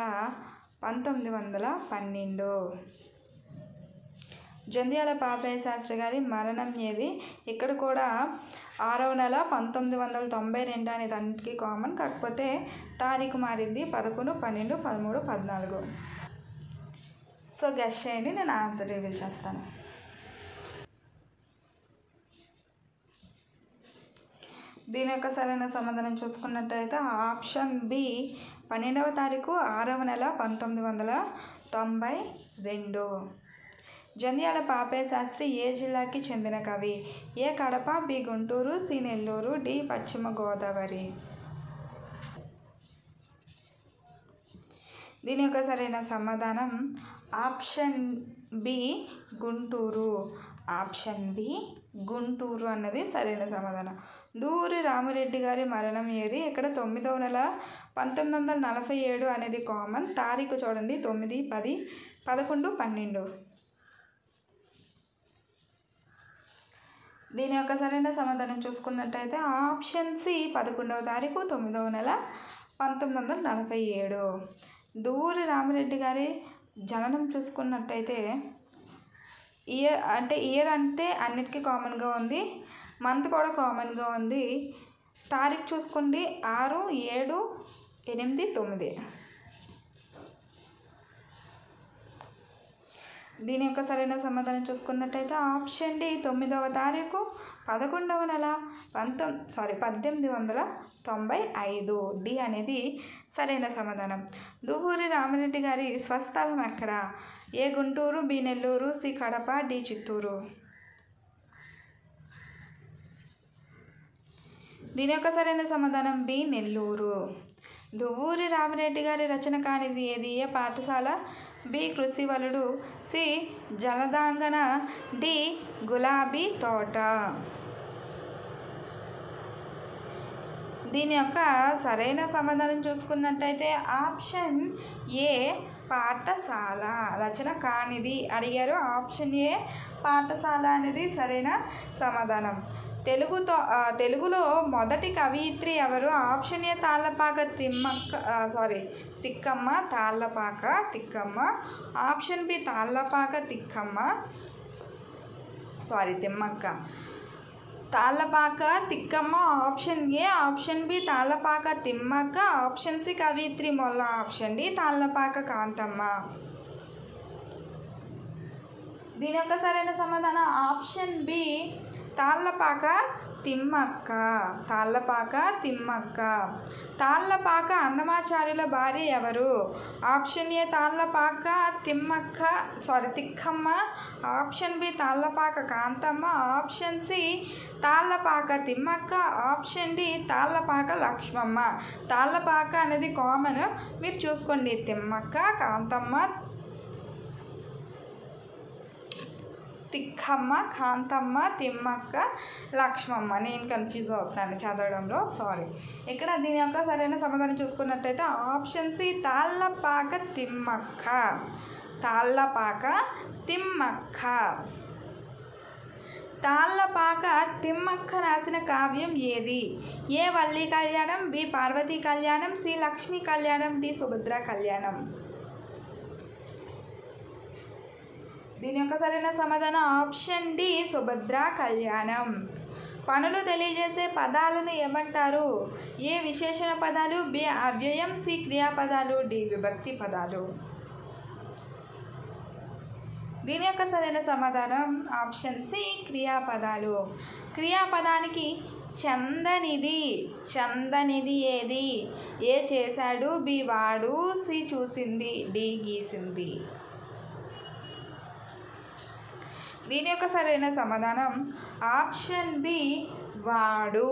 1912. జంధ్యాల పాపయ్య శాస్త్రి గారి మరణం ఏది? ఇక్కడ కూడా 6వ నెల 1992 అనేది అన్నిటికీ కామన్, కాకపోతే తారీఖు మారింది. 11, 12, 13, 14. సో గెస్ చేయండి, నేను ఆన్సర్ రివీల్ చేస్తాను. దీని యొక్క సరైన సమాధానం చూసుకున్నట్టయితే ఆప్షన్ బి 12వ తారీఖు 6వ నెల 1992. జంధ్యాల పాపయ్య శాస్త్రి ఏ జిల్లాకి చెందిన కవి? A Kadapa, B Guntur, C Nellore, D Paschima Godavari. దీని యొక్క సరైన సమాధానం option B Guntur. Option B Guntur అన్నది సరైన సమాధానం. దూరి రామిరెడ్డి గారి మరణం ఏది? ఇక్కడ 9వ నెల 1947 అనేది కామన్, తారీఖు చూడండి 9, 10, 11, 12. దీని యొక్క సరైన సమాధానం చూసుకున్నట్టయితే ఆప్షన్ సి 11వ తారీఖు 9వ నెల 1947. దూరి రామిరెడ్డి గారి జననం చూసుకున్నట్టయితే ఇయర్ అంటే అన్నిటికీ కామన్గా ఉంది, మంత్ కూడా కామన్గా ఉంది. తారీఖు చూసుకోండి 6, 7, 8, 9. దీని యొక్క సరైన సమాధానం చూసుకున్నట్టయితే ఆప్షన్ డి 9వ తారీఖు 11వ నెల 1895. డి అనేది సరైన సమాధానం. దువ్వూరి రామిరెడ్డి గారి స్వస్థలం ఎక్కడ? A Guntur, B Nellore, C Kadapa, D Chittoor. దీని యొక్క సరైన సమాధానం బి నెల్లూరు. దువ్వూరి రామిరెడ్డి గారి రచన కానిది ఏది? ఏ పాఠశాల, బి కృషివలుడు, సి జలదాంగన, డి గులాబీ తోట. దీని యొక్క సరైన సమాధానం చూసుకున్నట్టయితే ఆప్షన్ ఏ పాఠశాల. రచన కానిది అడిగారు, ఆప్షన్ ఏ పాఠశాల అనేది సరైన సమాధానం. తెలుగులో మొదటి కవయిత్రి ఎవరు? Option A Tallapaka Tikkamma, Tallapaka Tikkamma. Option B Tallapaka Timmakka. Tallapaka Tikkamma option A, option B Tallapaka Timmakka, option C కవయిత్రి మొల్ల, ఆప్షన్ డి తాళ్ళపాక కాంతమ్మ. దీని యొక్క సరైన సమాధానం ఆప్షన్ బి తాళ్ళపాక తిమ్మక్క. తాళ్ళపాక తిమ్మక్క. తాళ్ళపాక అన్నమాచార్యుల భార్య ఎవరు? Option A Tallapaka Tikkamma, option B Tallapaka Kantamma, option C Tallapaka Timmakka, option D Tallapaka Lakshmamma. Tallapaka అనేది కామన్, మీరు చూసుకోండి. తిమ్మక్క, కాంతమ్మ, తిక్కమ్మ, కాంతమ్మ, తిమ్మక్క, లక్ష్మమ్మ. నేను కన్ఫ్యూజ్ అవుతున్నాను చదవడంలో, సారీ. ఇక్కడ దీని యొక్క సరైన సమాధానం చూసుకున్నట్టయితే ఆప్షన్ సి తాళ్ళపాక తిమ్మక్క. తాళ్ళపాక తిమ్మక్క. తాళ్ళపాక తిమ్మక్క రాసిన కావ్యం ఏది? ఏ వల్లి కళ్యాణం, బి పార్వతీ కళ్యాణం, సి లక్ష్మీ కళ్యాణం, డి సుభద్ర కళ్యాణం. దీని యొక్క సరైన సమాధానం ఆప్షన్ డి సుభద్ర కళ్యాణం. పనులు తెలియజేసే పదాలను ఏమంటారు? ఏ విశేషణ పదాలు, బి అవ్యయం, సి క్రియాపదాలు, డి విభక్తి పదాలు. దీని యొక్క సరైన సమాధానం ఆప్షన్ సి క్రియాపదాలు. క్రియాపదానికి చందనిది ఏది? ఏ చేశాడు, బి వాడు, సి చూసింది, డి గీసింది. దీని యొక్క సరైన సమాధానం ఆప్షన్ బి వాడు.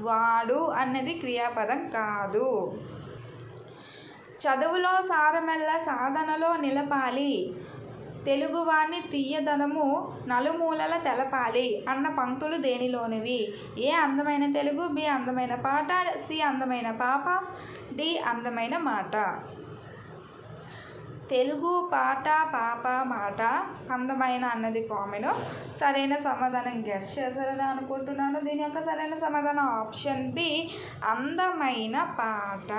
వాడు అన్నది క్రియాపదం కాదు. చదువులో సారమెల్ల సాధనలో నిలపాలి, తెలుగువాని తీయదనము నలుమూలల తెలపాలి అన్న పంక్తులు దేనిలోనివి? ఏ అందమైన తెలుగు, బి అందమైన పాట, సి అందమైన పాప, డి అందమైన మాట. తెలుగు పాట పాప మాట అందమైన అన్నది కామన్. సరైన సమాధానం గెస్ చేశారని అనుకుంటున్నాను. దీని యొక్క సరైన సమాధానం ఆప్షన్ బి అందమైన పాట.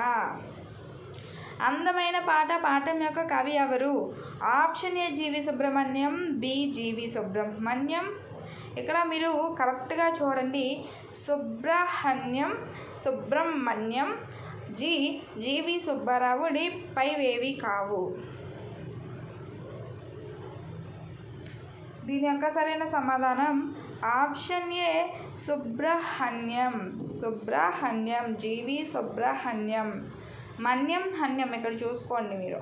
అందమైన పాట పాఠం యొక్క కవి ఎవరు? Option A G V Subrahmanyam, B G V Subrahmanyam. ఇక్కడ మీరు కరెక్ట్గా చూడండి. సుబ్రహ్మణ్యం జీవి సుబ్బారావు, డి పైవేవి కావు. దీని యొక్క సరైన సమాధానం option A Subrahmanyam G V Subrahmanyam. మన్యం హన్యం ఇక్కడ చూసుకోండి మీరు.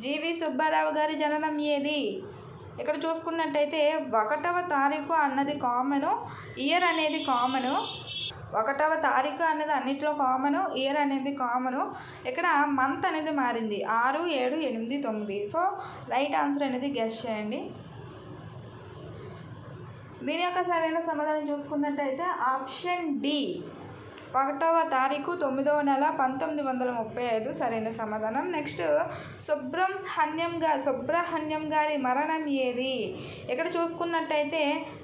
జీవి సుబ్బారావు గారి జననం ఏది? ఇక్కడ చూసుకున్నట్టయితే 1వ తారీఖు అన్నది కామను, ఇయర్ అనేది కామను. 1వ తారీఖు అనేది అన్నిట్లో కామను, ఇయర్ అనేది కామను. ఇక్కడ మంత్ అనేది మారింది 6, 7, 8, 9. సో రైట్ ఆన్సర్ అనేది గెస్ చేయండి. దీని యొక్క సరైన సమాధానం చూసుకున్నట్టయితే ఆప్షన్ డి 1వ తారీఖు 9వ నెల 1935 సరైన సమాధానం. నెక్స్ట్ సుబ్రహ్మణ్యం గారి మరణం ఏది? ఇక్కడ చూసుకున్నట్టయితే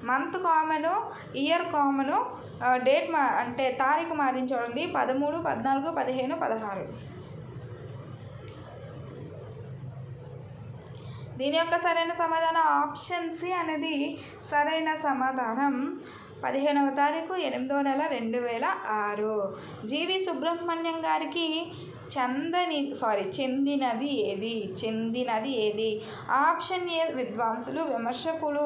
month common, year common, date అంటే తారీఖు మారించండి 13, 14, 15, 16. దీని యొక్క సరైన సమాధానం ఆప్షన్ సి అనేది సరైన సమాధానం. 15వ తారీఖు 8వ నెల 2006. జీవి సుబ్రహ్మణ్యం గారికి చెందినది ఏది? ఆప్షన్ ఏ విద్వాంసులు, విమర్శకులు,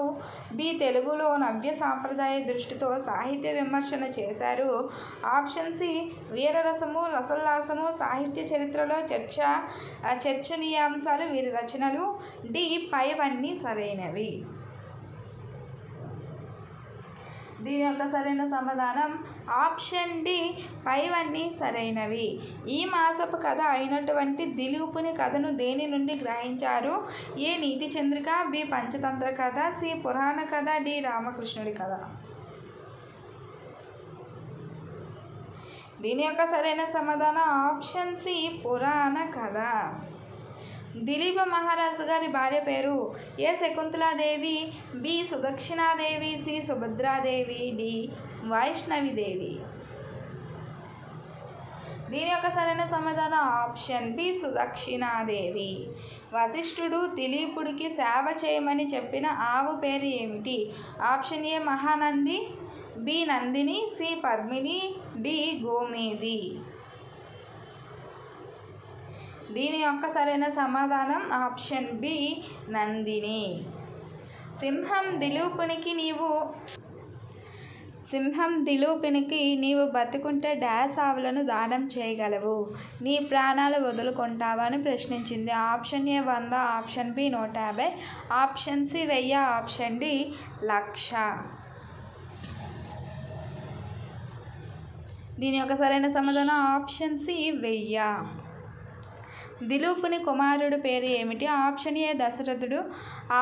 బి తెలుగులో నవ్య సాంప్రదాయ దృష్టితో సాహిత్య విమర్శన చేశారు. ఆప్షన్ సి వీరరసము, రసోల్లాసము, సాహిత్య చరిత్రలో చర్చనీయాంశాలు వీరి రచనలు, డి పైవన్నీ సరైనవి. దీని యొక్క సరైన సమాధానం ఆప్షన్ డి పైవన్నీ సరైనవి. ఈ మాసపు కథ అయినటువంటి దిలీపుని కథను దేని నుండి గ్రహించారు? ఏ నీతి చంద్రిక, బి పంచతంత్ర కథ, సి పురాణ కథ, డి రామకృష్ణుడి కథ. దీని యొక్క సరైన సమాధానం ఆప్షన్ సి పురాణ కథ. దిలీప మహారాజు గారి భార్య పేరు? A Shakuntaladevi, B Sudakshinadevi, C Subhadradevi, D Vaishnavidevi. దీని యొక్క సరైన సమాధానం ఆప్షన్ బి సుదక్షిణాదేవి. వశిష్ఠుడు దిలీపుడికి సేవ చేయమని చెప్పిన ఆవు పేరు ఏమిటి? Option A Mahanandi, B Nandini, C Padmini, D Gomedi. దీని యొక్క సరైన సమాధానం ఆప్షన్ బి నందిని. సింహం దిలీపునికి నీవు బతుకుంటే డాష్ ఆవులను దానం చేయగలవు, నీ ప్రాణాలు వదులుకుంటావా అని ప్రశ్నించింది. Option A 100, option B 150, option C 1000, option D 1,00,000. దీని యొక్క సరైన సమాధానం ఆప్షన్ సి 1000. దిలీపుని కుమారుడు పేరు ఏమిటి? ఆప్షన్ ఏ దశరథుడు,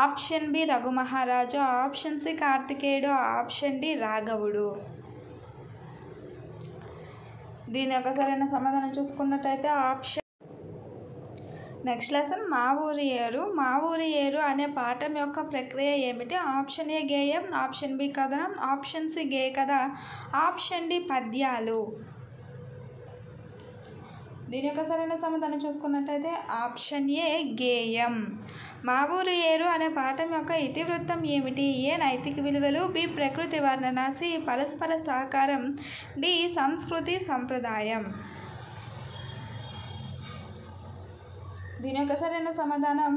ఆప్షన్ బి రఘుమహారాజు, ఆప్షన్ సి కార్తికేయుడు, ఆప్షన్ డి రాఘవుడు. దీని యొక్క సరైన సమాధానం చూసుకున్నట్టయితే ఆప్షన్. నెక్స్ట్ లెసన్ మా ఊరి ఏరు అనే పాఠం యొక్క ప్రక్రియ ఏమిటి? ఆప్షన్ ఏ గేయం, ఆప్షన్ బి కథనం, ఆప్షన్ సి గేయ కథ, ఆప్షన్ డి పద్యాలు. దీని యొక్క సరైన సమాధానం చూసుకున్నట్టయితే ఆప్షన్ ఏ గేయం. మా ఊరు ఏరు అనే పాఠం యొక్క ఇతివృత్తం ఏమిటి? ఏ నైతిక విలువలు, బి ప్రకృతి వర్ణన, సి పరస్పర సహకారం, డి సంస్కృతి సంప్రదాయం. దీని యొక్క సరైన సమాధానం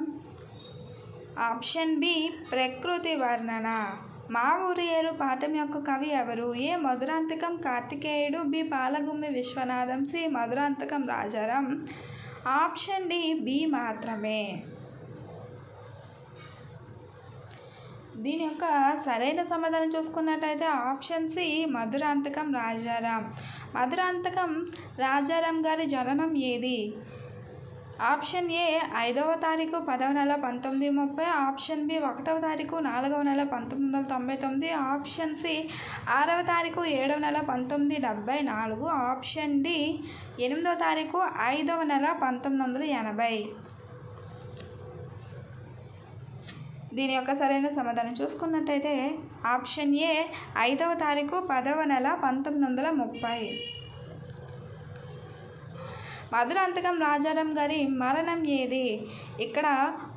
ఆప్షన్ బి ప్రకృతి వర్ణన. మా ఊరి ఏరు పాఠం యొక్క కవి ఎవరు? ఏ మధురాంతకం కార్తికేయుడు, B Palagummi Vishwanatham, C Madhurantakam Rajaram, option D B మాత్రమే. దీని యొక్క సరైన సమాధానం చూసుకున్నట్టయితే ఆప్షన్ సి మధురాంతకం రాజారాం. మధురాంతకం రాజారాం గారి జననం ఏది? ఆప్షన్ ఏ 5వ తారీఖు 10వ నెల 1930, ఆప్షన్ బి 1వ తారీఖు 4వ నెల 1999, ఆప్షన్ సి 6వ తారీఖు 7వ నెల 1974, ఆప్షన్ డి 8వ తారీఖు 5వ నెల 1980. దీని యొక్క సరైన సమాధానం చూసుకున్నట్టయితే ఆప్షన్ ఏ 5వ తారీఖు 10వ నెల 1930. మధురాంతకం రాజారాం గారి మరణం ఏది? ఇక్కడ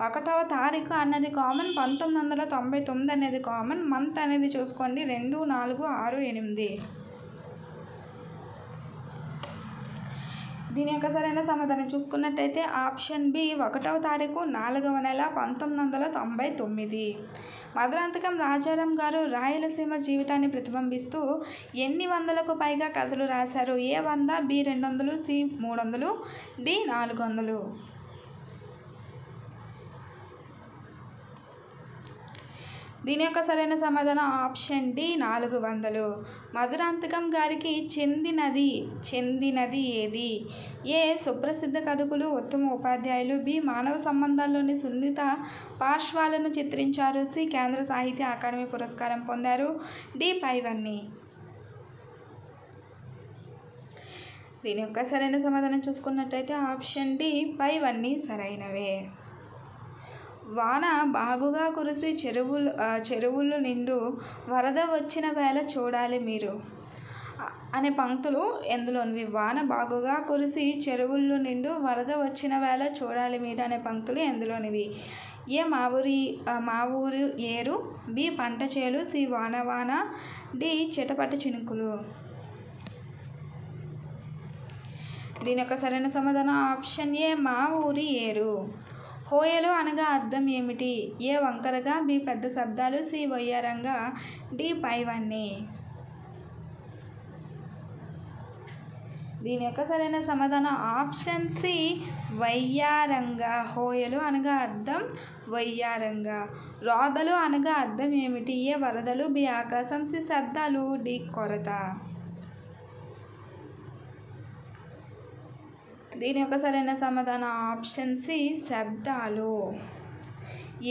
1వ తారీఖు అన్నది కామన్, 1999 అనేది కామన్, మంత్ అనేది చూసుకోండి 2, 4, 6, 8. దీని యొక్క సరైన సమాధానం చూసుకున్నట్టయితే ఆప్షన్ బి 1వ తారీఖు 4వ నెల 1999. మధురాంతకం రాజారాం గారు రాయలసీమ జీవితాన్ని ప్రతిబింబిస్తూ ఎన్ని వందలకు పైగా కథలు రాశారు? ఏ 100, బి 200, సి 300, డి 400. దీని యొక్క సరైన సమాధానం ఆప్షన్ డి 400. మధురాంతకం గారికి చెందినది ఏది? ఏ సుప్రసిద్ధ కథకులు, ఉత్తమ ఉపాధ్యాయులు, బి మానవ సంబంధాల్లోని సున్నిత పార్శ్వాలను చిత్రించారు, సి కేంద్ర సాహిత్య అకాడమీ పురస్కారం పొందారు, డి పైవన్నీ. దీని యొక్క సరైన సమాధానం చూసుకున్నట్టయితే ఆప్షన్ డి పైవన్నీ సరైనవే. వాన బాగుగా కురిసి చెరువులు నిండు వరద వచ్చిన వేళ చూడాలి మీరు అనే పంక్తులు ఎందులోనివి? వాన బాగుగా కురిసి చెరువులు నిండు వరద వచ్చిన వేళ చూడాలి మీరు అనే పంక్తులు ఎందులోనివి? ఏ మా ఊరు ఏరు, బి పంట చేలు, సి వాన, డి చిటపట చినుకులు. దీని యొక్క సరైన సమాధానం ఆప్షన్ ఏ మా ఊరి ఏరు. హోయలు అనగా అర్థం ఏమిటి? ఏ వంకరగా, బి పెద్ద శబ్దాలు, సి వయ్యారంగా, డి పైవన్నీ. దీని యొక్క సరైన సమాధానం ఆప్షన్ సి వయ్యారంగా. హోయలు అనగా అర్థం వయ్యారంగా. రోదలు అనగా అర్థం ఏమిటి? ఏ వరదలు, బి ఆకాశం, సి శబ్దాలు, డి కొరత. దీని యొక్క సరైన సమాధానం ఆప్షన్ సి శబ్దాలు.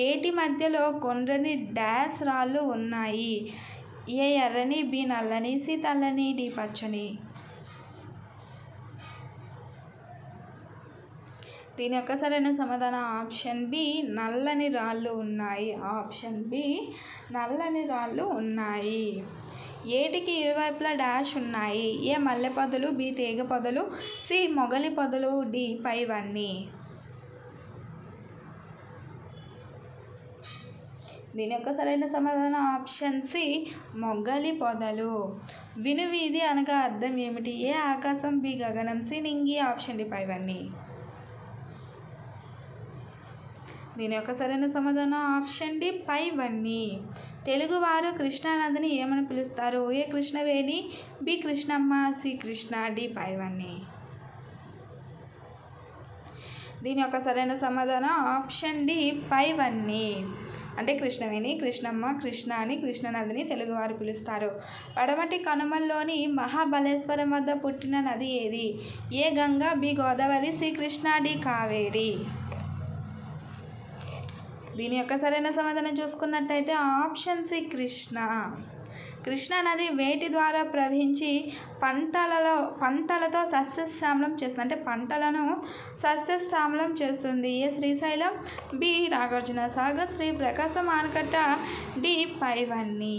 ఏటి మధ్యలో కొండ్రని డాష్ రాళ్ళు ఉన్నాయి? ఏ ఎర్రని, బి నల్లని, సి తెల్లని, డి పచ్చని. దీని యొక్క సరైన సమాధానం ఆప్షన్ బి నల్లని రాళ్ళు ఉన్నాయి. ఆప్షన్ బి నల్లని రాళ్ళు ఉన్నాయి. ఏటికి ఇరువైపులా డాష్ ఉన్నాయి? ఏ మల్లె పొదలు, బి తీగ పొదలు, సి మొగలి పొదలు, డి పైవన్నీ. దీని యొక్క సరైన సమాధానం ఆప్షన్ సి మొగలి పొదలు. వినువీధి అనగా అర్థం ఏమిటి? ఏ ఆకాశం, బి గగనం, సి నింగి, ఆప్షన్ డి పైవన్నీ. దీని యొక్క సరైన సమాధానం ఆప్షన్ డి పైవన్నీ. తెలుగువారు కృష్ణానదిని ఏమని పిలుస్తారు? A Krishnaveni, B Krishnamma, C Krishna, D పైవన్నీ. దీని యొక్క సరైన సమాధానం ఆప్షన్ డి పైవన్నీ. అంటే కృష్ణవేణి, కృష్ణమ్మ, కృష్ణ అని కృష్ణానదిని తెలుగువారు పిలుస్తారు. పడమటి కనుమల్లోని మహాబలేశ్వరం వద్ద పుట్టిన నది ఏది? A Ganga, B Godavari, C Krishna, D Kaveri. దీని యొక్క సరైన సమాధానం చూసుకున్నట్టయితే ఆప్షన్ సి కృష్ణ. కృష్ణా నది వేటి ద్వారా ప్రవహించి పంటలతో సస్యశ్యామలం చేస్తుంది? అంటే పంటలను సస్యశ్యామలం చేస్తుంది. ఏ శ్రీశైలం, బి నాగార్జున సాగర్, శ్రీ ప్రకాశం ఆనకట్ట, డి పైవన్నీ.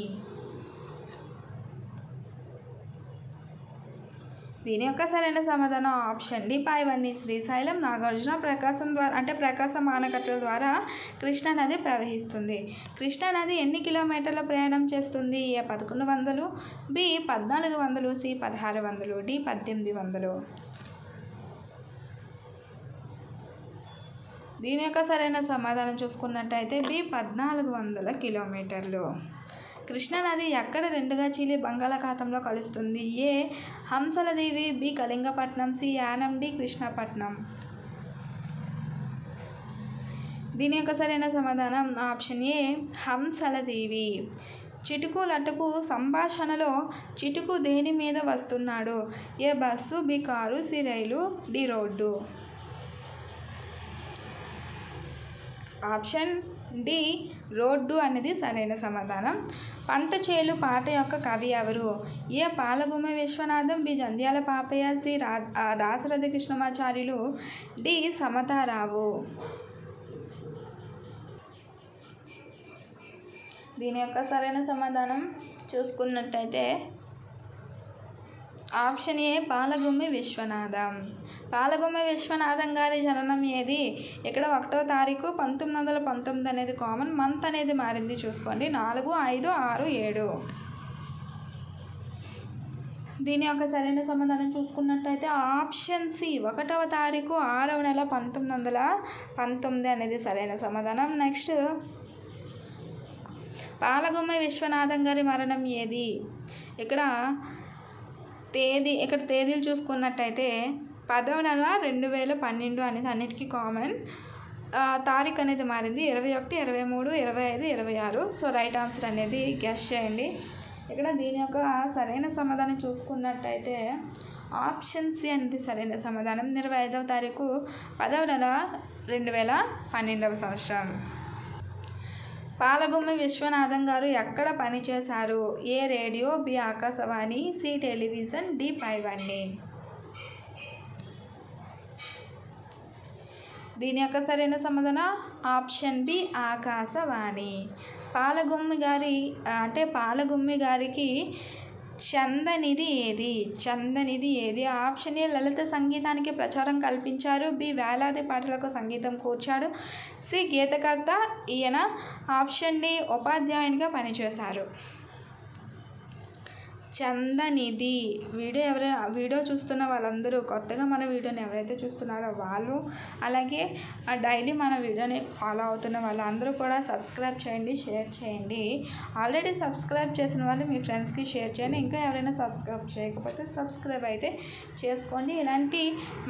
దీని యొక్క సరైన సమాధానం ఆప్షన్ డి పైవన్నీ. శ్రీశైలం, నాగార్జున, ప్రకాశం ద్వారా అంటే ప్రకాశం ఆనకట్టల ద్వారా కృష్ణా నది ప్రవహిస్తుంది. కృష్ణా నది ఎన్ని కిలోమీటర్ల ప్రయాణం చేస్తుంది? ఏ 1100, బి 1400, సి 1600, డి 1800. దీని యొక్క సరైన సమాధానం చూసుకున్నట్టయితే బి 1400 కిలోమీటర్లు. కృష్ణానది ఎక్కడ రెండుగా చీలి బంగాళాఖాతంలో కలుస్తుంది? A Hamsaladevi, B Kalingapatnam, C Yanam, D Krishnapatnam. దీని యొక్క సరైన సమాధానం ఆప్షన్ ఏ హంసలదేవి. చిటుకు లటుకు సంభాషణలో చిటుకు దేని మీద వస్తున్నాడు? A bus, B car, C rail, D road. Option D road అనేది సరైన సమాధానం. పంట చేలు పాట యొక్క కవి ఎవరు? A Palagummi Vishwanatham, B Jandhyala Papayya, C Dasarathi Krishnamacharyulu, D Samatharao. దీని యొక్క సరైన సమాధానం చూసుకున్నట్టయితే ఆప్షన్ ఏ పాలగుమ్మి విశ్వనాథం. పాలగుమ్మి విశ్వనాథం గారి జననం ఏది? ఇక్కడ 1వ తారీఖు 1919 అనేది కామన్, మంత్ అనేది మారింది చూసుకోండి. 4, 5, 6, 7. దీని యొక్క సరైన సమాధానం చూసుకున్నట్టయితే ఆప్షన్ సి 1వ తారీఖు 6వ నెల 1919 అనేది సరైన సమాధానం. నెక్స్ట్ పాలగుమ్మి విశ్వనాథం గారి మరణం ఏది? ఇక్కడ తేదీలు చూసుకున్నట్టయితే 10వ నెల 2012 అనేది అన్నిటికీ కామన్. తారీఖు అనేది మారింది 21, 23, 25, 26. సో రైట్ ఆన్సర్ అనేది గెస్ చేయండి. ఇక్కడ దీని యొక్క సరైన సమాధానం చూసుకున్నట్టయితే ఆప్షన్ సి అనేది సరైన సమాధానం. 25వ తారీఖు 10వ నెల 2012వ సంవత్సరం. పాలగుమ్మి విశ్వనాథం గారు ఎక్కడ పనిచేశారు? A radio, B Akashvani, C television, D పైవన్నీ. దీని యొక్క సరైన సమాధానం ఆప్షన్ బి ఆకాశవాణి. పాలగుమ్మి గారికి చందనిది ఏది? ఆప్షన్ ఏ లలిత సంగీతానికి ప్రచారం కల్పించారు, బి వేలాది పాటలకు సంగీతం కూర్చాడు, సి గీతకర్త. ఈయన ఆప్షన్ డి ఉపాధ్యాయునిగా పనిచేశారు. చందనిది వీడియో చూస్తున్న వాళ్ళందరూ, కొత్తగా మన వీడియోని ఎవరైతే చూస్తున్నారో వాళ్ళు, అలాగే డైలీ మన వీడియోని ఫాలో అవుతున్న వాళ్ళందరూ కూడా సబ్స్క్రైబ్ చేయండి, షేర్ చేయండి. ఆల్రెడీ సబ్స్క్రైబ్ చేసిన వాళ్ళు మీ ఫ్రెండ్స్కి షేర్ చేయండి. ఇంకా ఎవరైనా సబ్స్క్రైబ్ చేయకపోతే సబ్స్క్రైబ్ అయితే చేసుకోండి. ఇలాంటి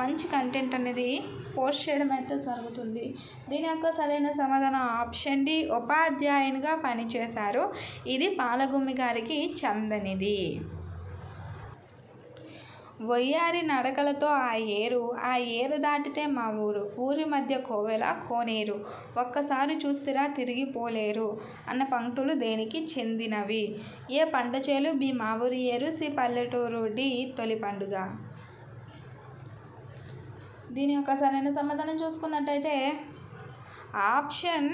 మంచి కంటెంట్ అనేది పోస్ట్ చేయడం అయితే జరుగుతుంది. దీని యొక్క సరైన సమాధానం ఆప్షన్ డి ఉపాధ్యాయునిగా పనిచేశారు. ఇది పాలగుమ్మి గారికి చందనిది. వయ్యారి నడకలతో ఆ ఏరు దాటితే మా ఊరి మధ్య కోవెల కోనేరు, ఒక్కసారి చూసిరా తిరిగిపోలేరు అన్న పంక్తులు దేనికి చెందినవి? ఏ పంట చేలు, బి మా ఊరి ఏరు, సి పల్లెటూరు, డి తొలి పండుగ. దీని యొక్క సరైన సమాధానం చూసుకున్నట్టయితే ఆప్షన్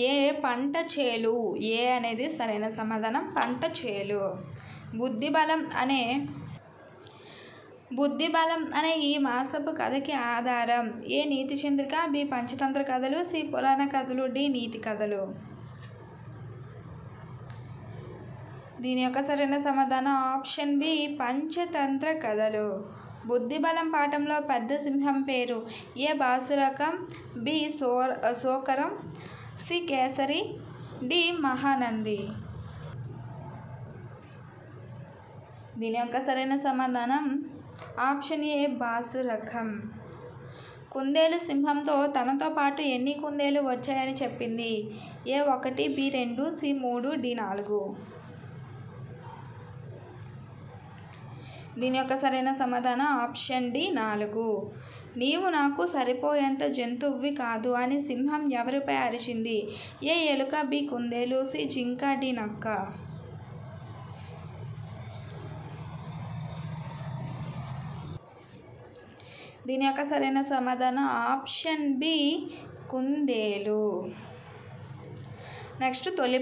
ఏ పంట చేలు. ఏ అనేది సరైన సమాధానం పంట చేలు. బుద్ధిబలం అనే ఈ మాసపు కథకి ఆధారం? ఏ నీతి చంద్రిక, బి పంచతంత్ర కథలు, సి పురాణ కథలు, డి నీతి కథలు. దీని యొక్క సరైన సమాధానం ఆప్షన్ బి పంచతంత్ర కథలు. బుద్ధిబలం పాఠంలో పెద్ద సింహం పేరు? A Bhasurakam, B Sokaram, C Kesari, D Mahanandi. దీని యొక్క సరైన సమాధానం ఆప్షన్ ఏ బాసురకం. కుందేలు సింహంతో తనతో పాటు ఎన్ని కుందేలు వచ్చాయని చెప్పింది? ఏ 1, బి 2, సి 3, డి 4. దీని యొక్క సరైన సమాధానం ఆప్షన్ డి 4. నీవు నాకు సరిపోయేంత జంతువువి కాదు అని సింహం ఎవరిపై అరిచింది? ఏ ఎలుక, బి కుందేలు, సి జింక, డి నక్క. దీని యొక్క సరైన సమాధానం ఆప్షన్ బి కుందేలు. నెక్స్ట్ తొలి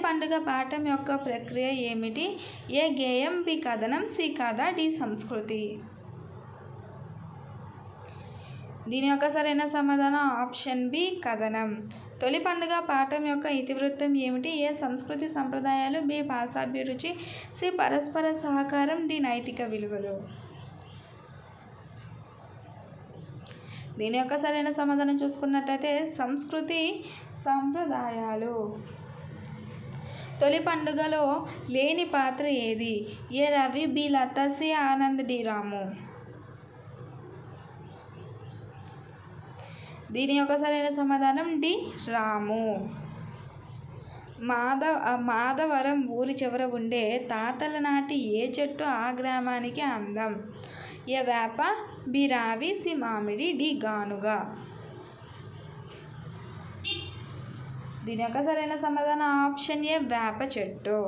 పండుగ పాఠం యొక్క ప్రక్రియ ఏమిటి? ఏ గేయం, బి కథనం, సి కథ, డి సంస్కృతి. దీని యొక్క సరైన సమాధానం ఆప్షన్ బి కథనం. తొలి పండుగ పాఠం యొక్క ఇతివృత్తం ఏమిటి? ఏ సంస్కృతి సంప్రదాయాలు, బి భాషాభిరుచి, సి పరస్పర సహకారం, డి నైతిక విలువలు. దీని యొక్క సరైన సమాధానం చూసుకున్నట్టయితే సంస్కృతి సంప్రదాయాలు. తొలి పండుగలో లేని పాత్ర ఏది? ఏ రవి, బి లత, సి ఆనంద్, డి రాము. దీని యొక్క సరైన సమాధానం డి రాము. మాధవరం ఊరి చివర ఉండే తాతల నాటి ఏ చెట్టు ఆ గ్రామానికి అందం? ఏ వేప, బి రావి, సి మామిడి, డి గానుగ. దీని యొక్క సరైన సమాధానం ఆప్షన్ ఏ వేప చెట్టు.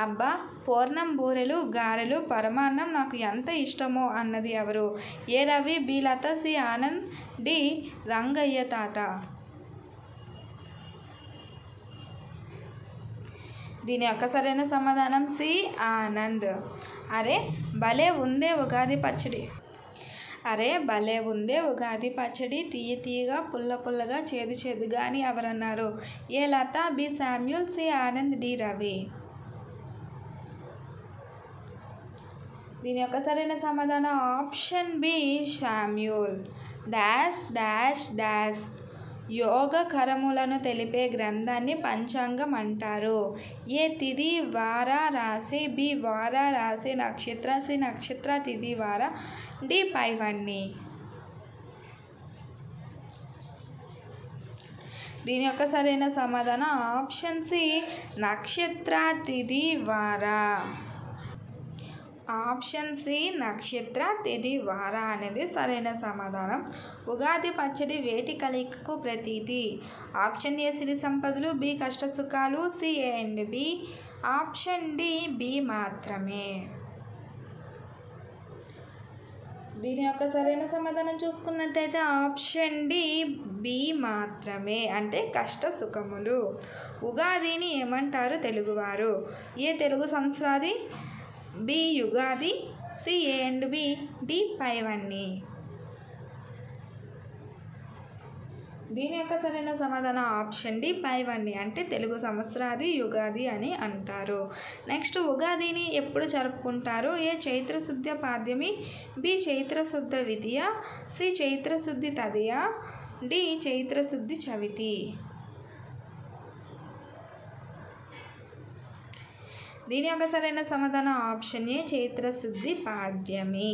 అబ్బా, పూర్ణం బూరెలు, గారెలు, పరమాన్నం నాకు ఎంత ఇష్టమో అన్నది ఎవరు? ఏ రవి, బి లత, సి ఆనంద్, డి రంగయ్య తాత. దీని యొక్క సరైన సమాధానం సి ఆనంద్. అరే భలే ఉందే ఉగాది పచ్చడి. తీయ తీయగా, పుల్ల పుల్లగా, చేదు చేదుగా అని ఎవరన్నారు? A Latha, B Samuel, C Anand, D Ravi. దీని యొక్క సరైన సమాధానం option B Samuel. Dash dash dash యోగ కరములను తెలిపే గ్రంథాన్ని పంచాంగం అంటారు. ఏ తిథి వార రాశి, బి వార రాశి నక్షత్ర, సి నక్షత్ర తిథి వార, డి పైవన్నీ. దీని యొక్క సరైన సమాధానం ఆప్షన్ సి నక్షత్ర తిథి వార. ఆప్షన్ సి నక్షత్ర తిథి వార అనేది సరైన సమాధానం. ఉగాది పచ్చడి వేటి కలయికకు ప్రతీతి? ఆప్షన్ ఏ సిరి సంపదలు, బి కష్ట సుఖాలు, C A and B, option D B మాత్రమే. దీని యొక్క సరైన సమాధానం చూసుకున్నట్టయితే ఆప్షన్ డి బి మాత్రమే, అంటే కష్ట సుఖములు. ఉగాదిని ఏమంటారు తెలుగువారు? ఏ తెలుగు సంవత్సరాది, B Yugadi, C A and B, D పైవన్నీ. దీని యొక్క సరైన సమాధానం ఆప్షన్ డి పైవన్నీ, అంటే తెలుగు సంవత్సరాది యుగాది అని అంటారు. నెక్స్ట్, ఉగాదిని ఎప్పుడు జరుపుకుంటారు? ఏ చైత్రశుద్ధ పాడ్యమి, బి చైత్రశుద్ధ విదియ, సి చైత్రశుద్ధి తదియ, డి చైత్రశుద్ధి చవితి. దీని యొక్క సరైన సమాధానం ఆప్షన్ ఏ చైత్రశుద్ధి పాడ్యమి.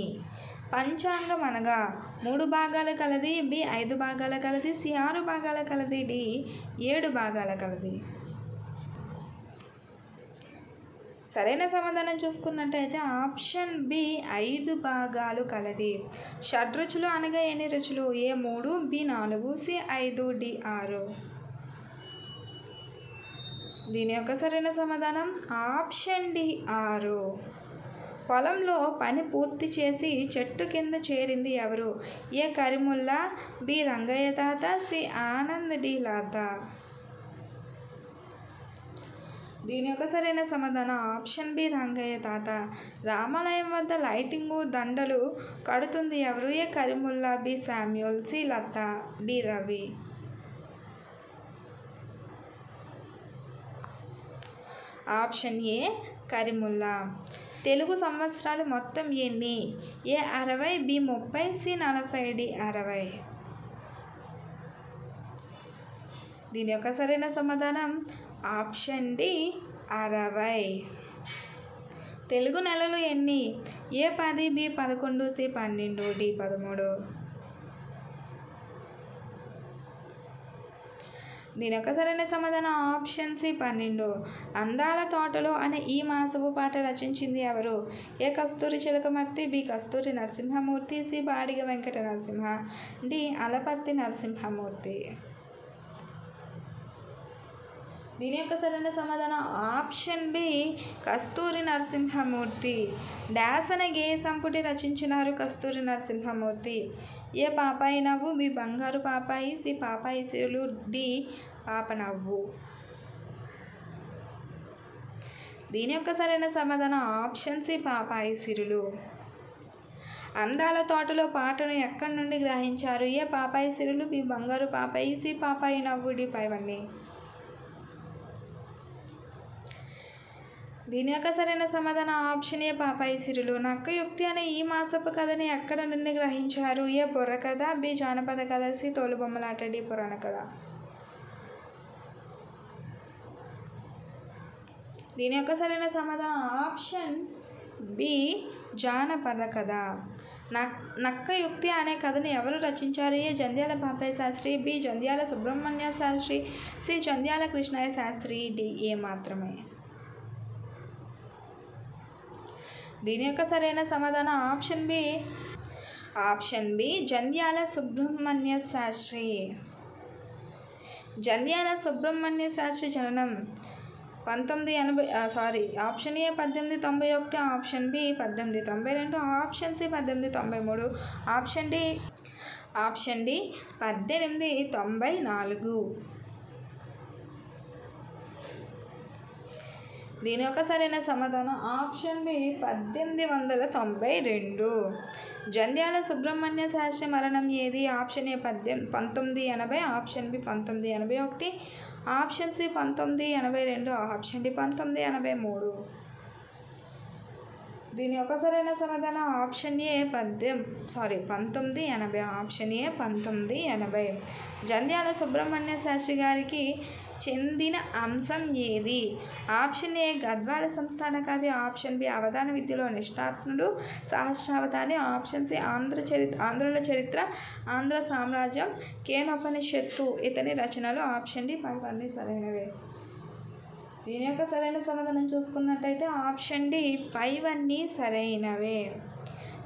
పంచాంగం అనగా 3 భాగాల కలది, బి 5 భాగాల కలది, సి 6 భాగాల కలది, డి 7 భాగాల కలది. సరైన సమాధానం చూసుకున్నట్టయితే ఆప్షన్ బి 5 భాగాలు కలది. షడ్రుచులు అనగా ఎన్ని రుచులు? ఏ 3, బి 4, సి 5, డి 6. దీని యొక్క సరైన సమాధానం ఆప్షన్ డి 6. పొలంలో పని పూర్తి చేసి చెట్టు కింద చేరింది ఎవరు? ఏ కరిముల్లా, బి రంగయ్య తాత, సి ఆనంద్, డి లత. దీని యొక్క సరైన సమాధానం ఆప్షన్ బి రంగయ్య తాత. రామాలయం వద్ద లైటింగు దండలు కడుతుంది ఎవరు? A Karimulla, B Samuel, C Latha, D Ravi. Option A Karimulla. Telugu సంవత్సరాలు మొత్తం ఎన్ని? A 60, B 30, C 40, D 60. దీని యొక్క సరైన సమాధానం ఆప్షన్ డి 60. తెలుగు నెలలు ఎన్ని? ఏ 10, బి 11, సి 12, డి 13. దీని యొక్క సరైన సమాధానం ఆప్షన్ సి 12. అందాల తోటలో అనే ఈ మాసపు పాట రచించింది ఎవరు? ఏ కస్తూరి చిలకమర్తి, బి కస్తూరి నరసింహమూర్తి, సి బాడిగ వెంకట నరసింహ, డి అలపర్తి నరసింహమూర్తి. దీని యొక్క సరైన సమాధానం ఆప్షన్ బి కస్తూరి నరసింహమూర్తి. డాష్ అనే గేయ సంపుటి రచించినారు కస్తూరి నరసింహమూర్తి. ఏ పాపాయి నవ్వు, బి బంగారు పాపాయి, సి పాపాయి సిరులు, డి పాప నవ్వు. దీని యొక్క సరైన సమాధానం ఆప్షన్ సి పాపాయి సిరులు. అందాల తోటలో పాటను ఎక్కడి నుండి గ్రహించారు? ఏ పాపాయి సిరులు, బి బంగారు పాపాయి, సి పాపాయి నవ్వు, డి పైవన్నీ. దీని యొక్క సరైన సమాధానం ఆప్షన్ ఏ పాపాయి సిరులు. నక్కయుక్తి అనే ఈ మాసపు కథని ఎక్కడ నుండి గ్రహించారు? ఏ బుర్ర కథ, బి జానపద కథ, సి తోలుబొమ్మలాట, డి పురాణ కథ. దీని యొక్క సరైన సమాధానం ఆప్షన్ బి జానపద కథ. నక్కయుక్తి అనే కథను ఎవరు రచించారు? A Jandhyala Papayya Sastri, B Jandhyala Subrahmanya Sastri, C Jandhyala Krishnayya Sastri, D A మాత్రమే. దీని యొక్క సరైన సమాధానం ఆప్షన్ బి జంధ్యాల సుబ్రహ్మణ్య శాస్త్రి. జంధ్యాల సుబ్రహ్మణ్య శాస్త్రి జననం option A 1891, option B 1892, option C 1893, option D 1894. దీని యొక్క సరైన సమాధానం ఆప్షన్ బి 1892. జంధ్యాల సుబ్రహ్మణ్య శాస్త్రి మరణం ఏది? Option A 1980, option B 1981, option C 1982, option D 1983. దీని యొక్క సరైన సమాధానం option A 1980, option A 1980. Jandhyala Subrahmanya Sastri గారికి చెందిన అంశం ఏది? ఆప్షన్ ఏ గద్వాల సంస్థాన కవి, ఆప్షన్ బి అవధాన విద్యలో నిష్ణాతుడు సహస్రావధాని, ఆప్షన్ సి ఆంధ్రుల చరిత్ర, ఆంధ్ర సామ్రాజ్యం, కేనోపనిషత్తు ఇతని రచనలు, ఆప్షన్ డి పైవన్నీ సరైనవే. దీని యొక్క సరైన సమాధానం చూసుకున్నట్టయితే ఆప్షన్ డి పైవన్నీ సరైనవే.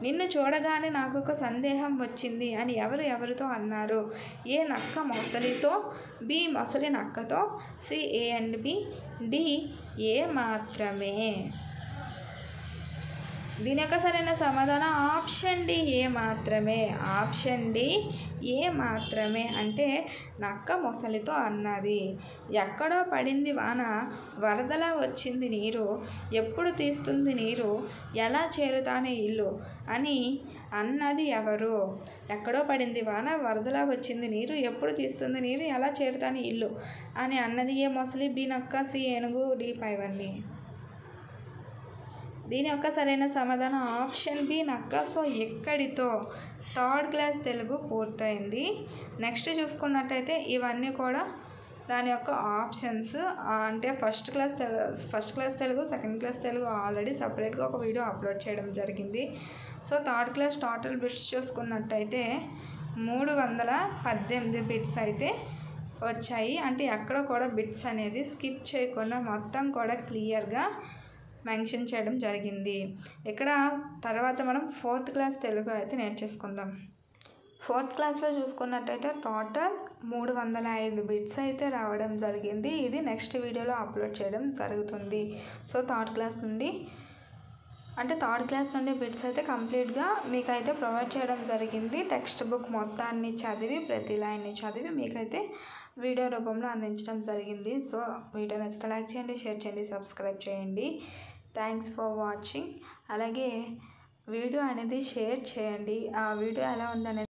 నిన్ను చూడగానే నాకు ఒక సందేహం వచ్చింది అని ఎవరితో అన్నారు? ఏ నక్క మొసలితో, బి మొసలి నక్కతో, C A and B, D A మాత్రమే. దీని యొక్క సరైన సమాధానం ఆప్షన్ డి ఏ మాత్రమే. ఆప్షన్ డి ఏ మాత్రమే అంటే నక్క మొసలితో అన్నది. ఎక్కడో పడింది వాన, వరదలా వచ్చింది నీరు, ఎప్పుడు తీస్తుంది నీరు, ఎలా చేరుతానే ఇల్లు అని అన్నది ఎవరు? ఎక్కడో పడింది వాన, వరదలా వచ్చింది నీరు, ఎప్పుడు తీస్తుంది నీరు, ఎలా చేరుతానే ఇల్లు అని అన్నది ఏ మొసలి, బి నక్క, సి ఏనుగు, డి పైవన్నీ. దీని యొక్క సరైన సమాధానం ఆప్షన్ బి నక్క. సో ఇక్కడితో థర్డ్ క్లాస్ తెలుగు పూర్తయింది. నెక్స్ట్ చూసుకున్నట్టయితే ఇవన్నీ కూడా దాని యొక్క ఆప్షన్స్ అంటే first class Telugu, second class Telugu already సపరేట్గా ఒక వీడియో అప్లోడ్ చేయడం జరిగింది. So third class total bits చూసుకున్నట్టయితే 318 బిట్స్ అయితే వచ్చాయి. అంటే ఎక్కడ కూడా బిట్స్ అనేది స్కిప్ చేయకుండా మొత్తం కూడా క్లియర్గా మెన్షన్ చేయడం జరిగింది. ఇక్కడ తర్వాత మనం ఫోర్త్ క్లాస్ తెలుగు అయితే నేర్చేసుకుందాం. ఫోర్త్ క్లాస్లో చూసుకున్నట్టయితే టోటల్ 305 బిట్స్ అయితే రావడం జరిగింది. ఇది నెక్స్ట్ వీడియోలో అప్లోడ్ చేయడం జరుగుతుంది. సో థర్డ్ క్లాస్ నుండి బిట్స్ అయితే కంప్లీట్గా మీకైతే ప్రొవైడ్ చేయడం జరిగింది. టెక్స్ట్ బుక్ మొత్తాన్ని చదివి ప్రతి లైన్ని చదివి మీకైతే వీడియో రూపంలో అందించడం జరిగింది. సో వీడియో నచ్చితే లైక్ చేయండి, షేర్ చేయండి, సబ్స్క్రైబ్ చేయండి. Thanks for watching. అలాగే వీడియో అనేది షేర్ చేయండి. ఆ వీడియో ఎలా ఉందనేది